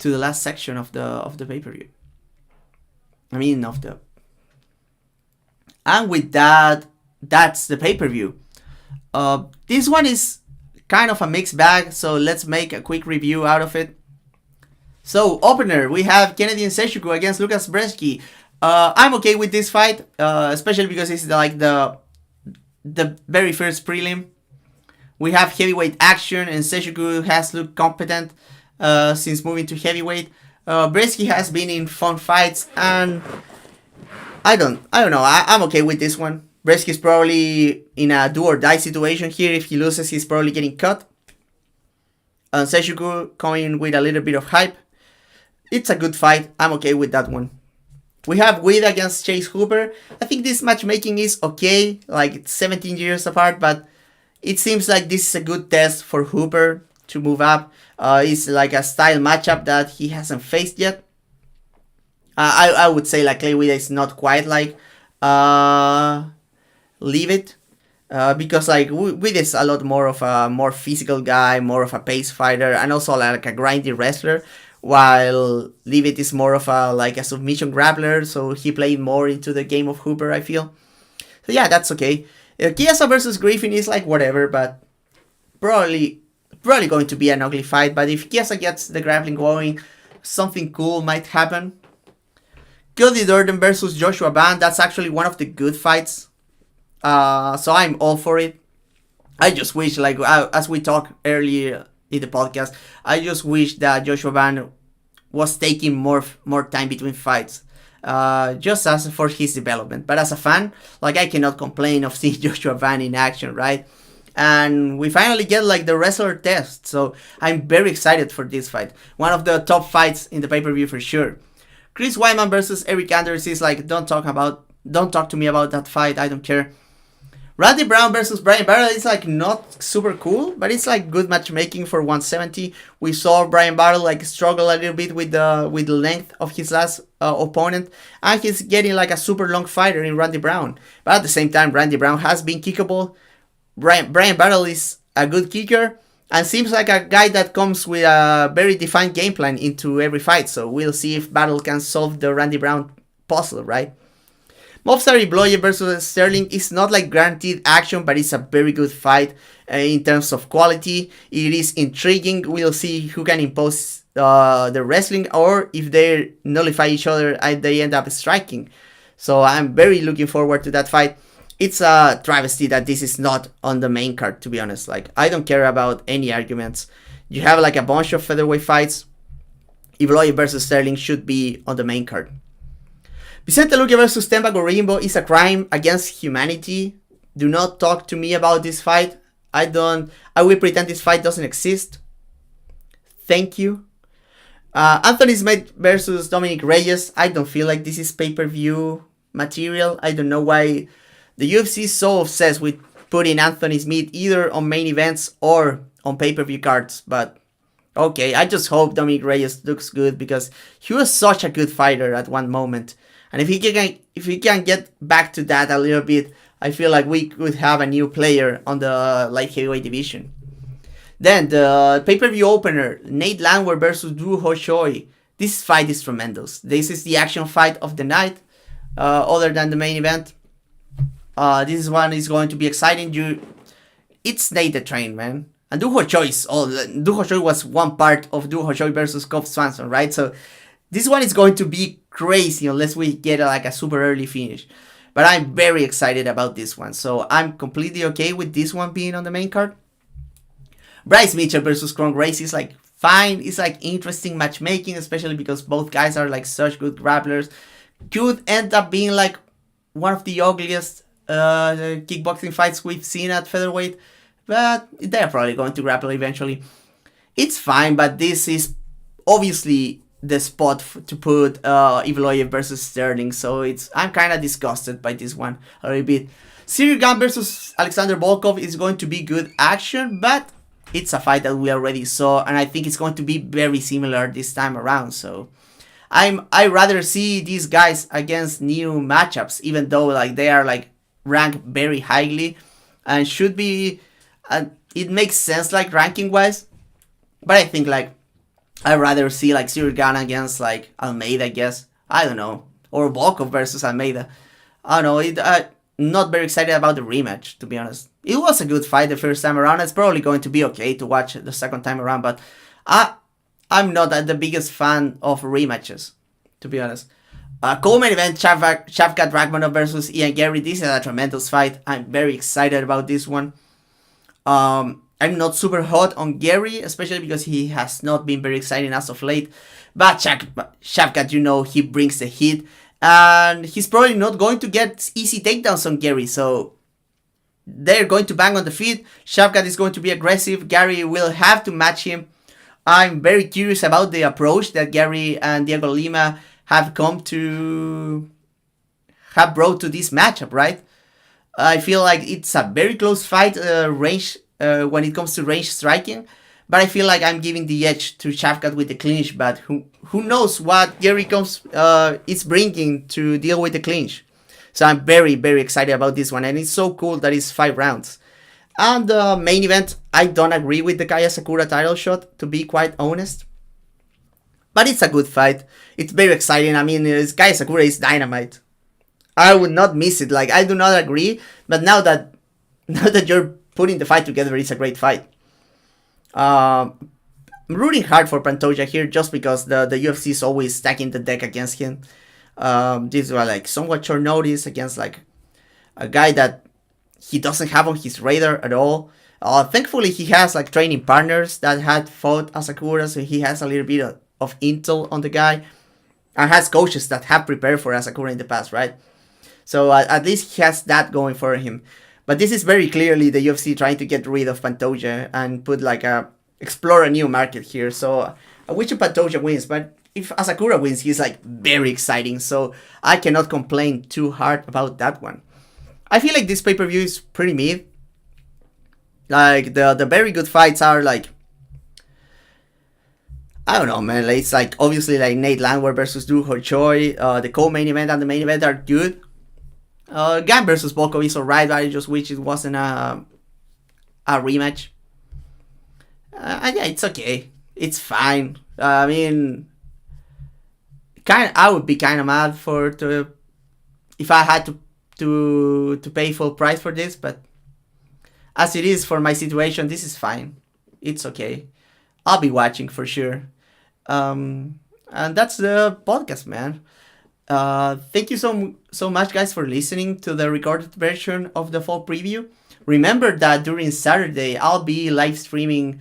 last section of the pay-per-view. And with that, that's the pay-per-view. This one is kind of a mixed bag, so let's make a quick review out of it. So, opener, we have Kennedy Nzechukwu against Brzeski. I'm okay with this fight, especially because it's like the very first prelim. We have heavyweight action, and Nzechukwu has looked competent since moving to heavyweight. Brzeski has been in fun fights, and I don't know. I'm okay with this one. Brzeski's probably in a do or die situation here. If he loses, he's probably getting cut. Nzechukwu coming with a little bit of hype. It's a good fight. I'm okay with that one. We have Guida against Chase Hooper. I think this matchmaking is okay. Like, it's 17 years apart, but it seems like this is a good test for Hooper to move up. It's like a style matchup that he hasn't faced yet. I would say like Guida is not quite like Leave It. Because like Guida is a lot more of a more physical guy, more of a pace fighter, and also like a grindy wrestler. While Leave It is more of a submission grappler, so he played more into the game of Hooper, I feel. So yeah, that's okay. Chiesa versus Griffin is like whatever, but probably going to be an ugly fight. But if Chiesa gets the grappling going, something cool might happen. Cody Durden versus Joshua Ban, that's actually one of the good fights. So I'm all for it. I just wish, like as we talked earlier in the podcast, I just wish that Joshua Ban was taking more time between fights, just as for his development. But as a fan, like, I cannot complain of seeing Joshua Ban in action, right? And we finally get like the wrestler test, so I'm very excited for this fight. One of the top fights in the pay-per-view for sure. Chris Weidman versus Eric Anders is like, don't talk to me about that fight, I don't care. Randy Brown versus Bryan Battle is like not super cool, but it's like good matchmaking for 170. We saw Bryan Battle like struggle a little bit with the length of his last opponent, and he's getting like a super long fighter in Randy Brown. But at the same time, Randy Brown has been kickable. Bryan Battle is a good kicker and seems like a guy that comes with a very defined game plan into every fight. So we'll see if Battle can solve the Randy Brown puzzle, right? Movsar Evloev versus Sterling is not like guaranteed action, but it's a very good fight in terms of quality. It is intriguing. We'll see who can impose the wrestling, or if they nullify each other and they end up striking. So I'm very looking forward to that fight. It's a travesty that this is not on the main card, to be honest. Like, I don't care about any arguments. You have like a bunch of featherweight fights. Evloev versus Sterling should be on the main card. Vicente Luque versus Temba Gorimbo is a crime against humanity. Do not talk to me about this fight. I will pretend this fight doesn't exist. Thank you. Anthony Smith versus Dominic Reyes. I don't feel like this is pay-per-view material. I don't know why the UFC is so obsessed with putting Anthony Smith either on main events or on pay-per-view cards. But okay, I just hope Dominic Reyes looks good, because he was such a good fighter at one moment. And if he can get back to that a little bit, I feel like we could have a new player on the light heavyweight division. Then the pay-per-view opener, Nate Landwehr versus Choi. This fight is tremendous. This is the action fight of the night, other than the main event. This one is going to be exciting. It's Nate the Train, man. And Choi was one part of Choi versus Cobb Swanson, right? So this one is going to be crazy unless we get like a super early finish. But I'm very excited about this one. So I'm completely okay with this one being on the main card. Bryce Mitchell versus Gracie is like fine. It's like interesting matchmaking, especially because both guys are like such good grapplers. Could end up being like one of the ugliest kickboxing fights we've seen at featherweight. But they're probably going to grapple eventually. It's fine, but this is obviously the spot to put Evloev versus Sterling, so I'm kind of disgusted by this one a little bit. Cyril Gane versus Alexander Volkov is going to be good action, but it's a fight that we already saw, and I think it's going to be very similar this time around. So I rather see these guys against new matchups, even though like they are like ranked very highly and should be. It makes sense like ranking wise, but I think like I'd rather see like Cyril Gane against like Almeida, I guess. I don't know. Or Volkov versus Almeida. I don't know. Not very excited about the rematch, to be honest. it was a good fight the first time around. It's probably going to be okay to watch the second time around, but I'm not the biggest fan of rematches, to be honest. Co-main event, Shavkat Rakhmonov versus Ian Garry. This is a tremendous fight. I'm very excited about this one. I'm not super hot on Garry, especially because he has not been very exciting as of late. But Shavkat, you know, he brings the heat. And he's probably not going to get easy takedowns on Garry. So they're going to bang on the feet. Shavkat is going to be aggressive. Garry will have to match him. I'm very curious about the approach that Garry and Diego Lima have brought to this matchup, right? I feel like it's a very close fight range when it comes to range striking, but I feel like I'm giving the edge to Shavkat with the clinch. But who knows what Garry is bringing to deal with the clinch? So I'm very, very excited about this one, and it's so cool that it's 5 rounds. And the main event, I don't agree with the Asakura title shot, to be quite honest. But it's a good fight. It's very exciting. I mean, Asakura is dynamite. I would not miss it. Like, I do not agree, but now that you're putting the fight together, it's a great fight. I'm rooting hard for Pantoja here just because the UFC is always stacking the deck against him. This was like somewhat short notice against like a guy that he doesn't have on his radar at all. Thankfully, he has like training partners that had fought Asakura, so he has a little bit of intel on the guy, and has coaches that have prepared for Asakura in the past, right? So at least he has that going for him. But this is very clearly the UFC trying to get rid of Pantoja and put like explore a new market here. So I wish Pantoja wins, but if Asakura wins, he's like very exciting. So I cannot complain too hard about that one. I feel like this pay-per-view is pretty mid. Like the very good fights are like, I don't know, man. It's like obviously like Nate Landwehr versus Choi. The co-main event and the main event are good. Gane versus Volkov is alright, but I just wish it wasn't a rematch. Yeah, it's okay. It's fine. I mean, I would be kind of mad if I had to pay full price for this, but as it is for my situation, this is fine. It's okay. I'll be watching for sure. And that's the podcast, man. Thank you so much, guys, for listening to the recorded version of the fall preview. Remember that during Saturday, I'll be live streaming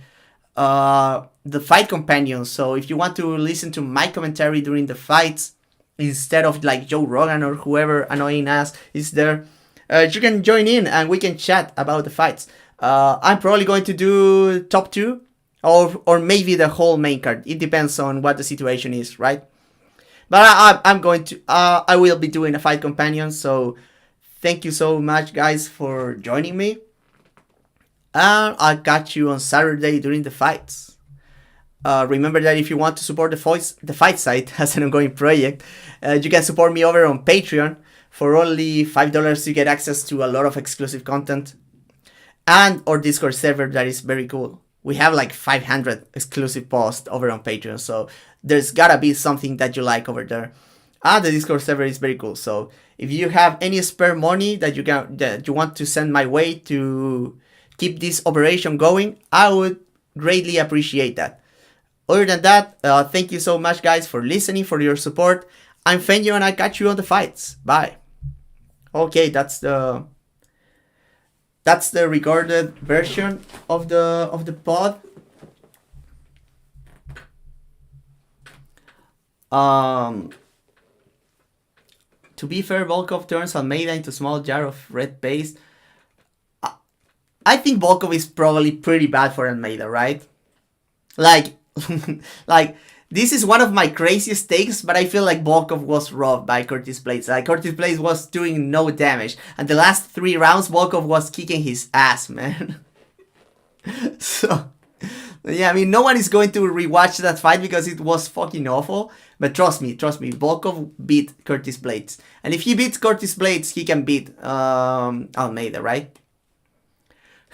the fight companions. So if you want to listen to my commentary during the fights instead of like Joe Rogan or whoever annoying ass is there, you can join in and we can chat about the fights. I'm probably going to do top 2 or maybe the whole main card. It depends on what the situation is, right? But I will be doing a fight companion, so thank you so much, guys, for joining me. And I'll catch you on Saturday during the fights. Remember that if you want to support the fight site as an ongoing project, you can support me over on Patreon. For only $5, you get access to a lot of exclusive content. And our Discord server that is very cool. We have like 500 exclusive posts over on Patreon, so there's gotta be something that you like over there. And the Discord server is very cool. So if you have any spare money that you want to send my way to keep this operation going, I would greatly appreciate that. Other than that, thank you so much, guys, for listening, for your support. I'm Fenyo, and I'll catch you on the fights. Bye. Okay, that's the recorded version of the pod. To be fair, Volkov turns Almeida into small jar of red paste. I think Volkov is probably pretty bad for Almeida, right? Like, this is one of my craziest takes, but I feel like Volkov was robbed by Curtis Blades. Like, Curtis Blades was doing no damage. And the last 3 rounds, Volkov was kicking his ass, man. So, yeah, I mean, no one is going to rewatch that fight because it was fucking awful. But trust me, Volkov beat Curtis Blades. And if he beats Curtis Blades, he can beat Almeida, right?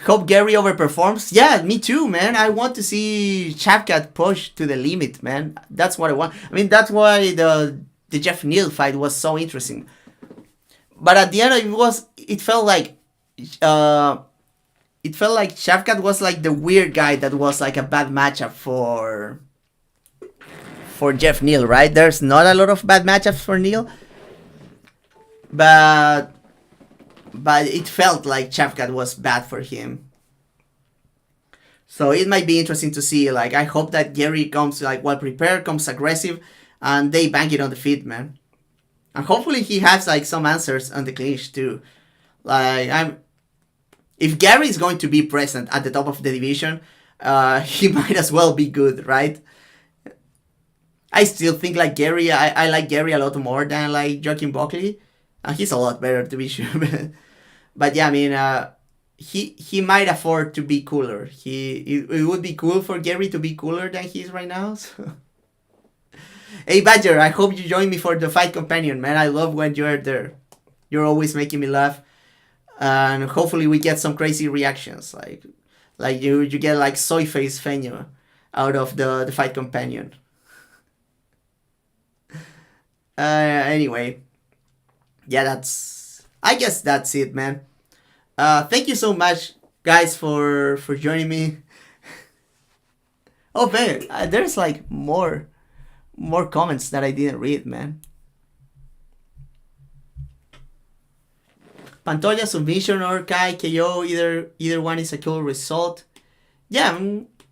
Hope Garry overperforms. Yeah, me too, man. I want to see Shavkat push to the limit, man. That's what I want. I mean, that's why the Jeff Neal fight was so interesting. But at the end, it felt like it felt like Shavkat was like the weird guy that was like a bad matchup for Jeff Neal, right? There's not a lot of bad matchups for Neal, but it felt like Shavkat was bad for him. So it might be interesting to see. Like, I hope that Garry comes like well prepared, comes aggressive, and they bang it on the feet, man. And hopefully he has like some answers on the clinch too. Like, if Garry is going to be present at the top of the division, he might as well be good, right? I still think like Garry, I like Garry a lot more than like Joaquin Buckley. He's a lot better to be sure. But yeah, I mean, he might afford to be cooler. It would be cool for Garry to be cooler than he is right now. So. Hey Badger, I hope you join me for the fight companion, man. I love when you're there. You're always making me laugh, and hopefully we get some crazy reactions. Like you get like soy face Feño out of the fight companion. Anyway, yeah, I guess that's it, man. Thank you so much, guys, for joining me. Oh man, there's like more comments that I didn't read, man. Pantoja submission or Kai KO, either one is a cool result. Yeah,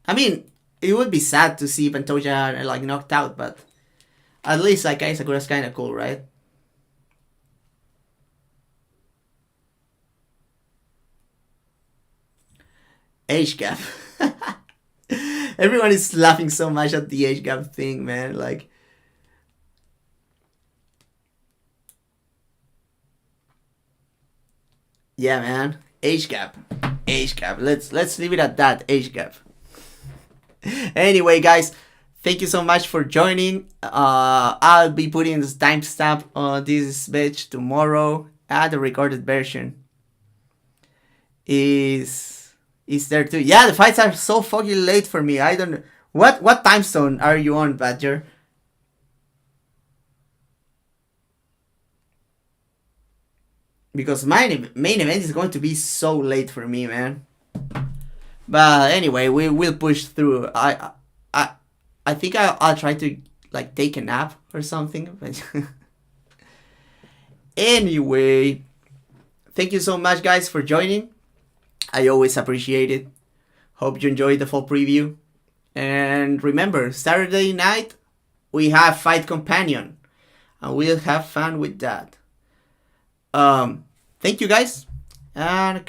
I mean, it would be sad to see Pantoja like knocked out, but at least like Asakura's kind of cool, right? Age gap. Everyone is laughing so much at the age gap thing, man. Like, yeah, man. Age gap. Let's leave it at that. Age gap. Anyway, guys, thank you so much for joining. I'll be putting this timestamp on this bitch tomorrow. The recorded version is there too. Yeah, the fights are so fucking late for me. I don't know. What time zone are you on, Badger? Because my main event is going to be so late for me, man. But anyway, we will push through. I think I'll try to like take a nap or something. Anyway, thank you so much, guys, for joining. I always appreciate it. Hope you enjoyed the full preview. And remember, Saturday night we have Fight Companion, and we'll have fun with that. Thank you, guys, and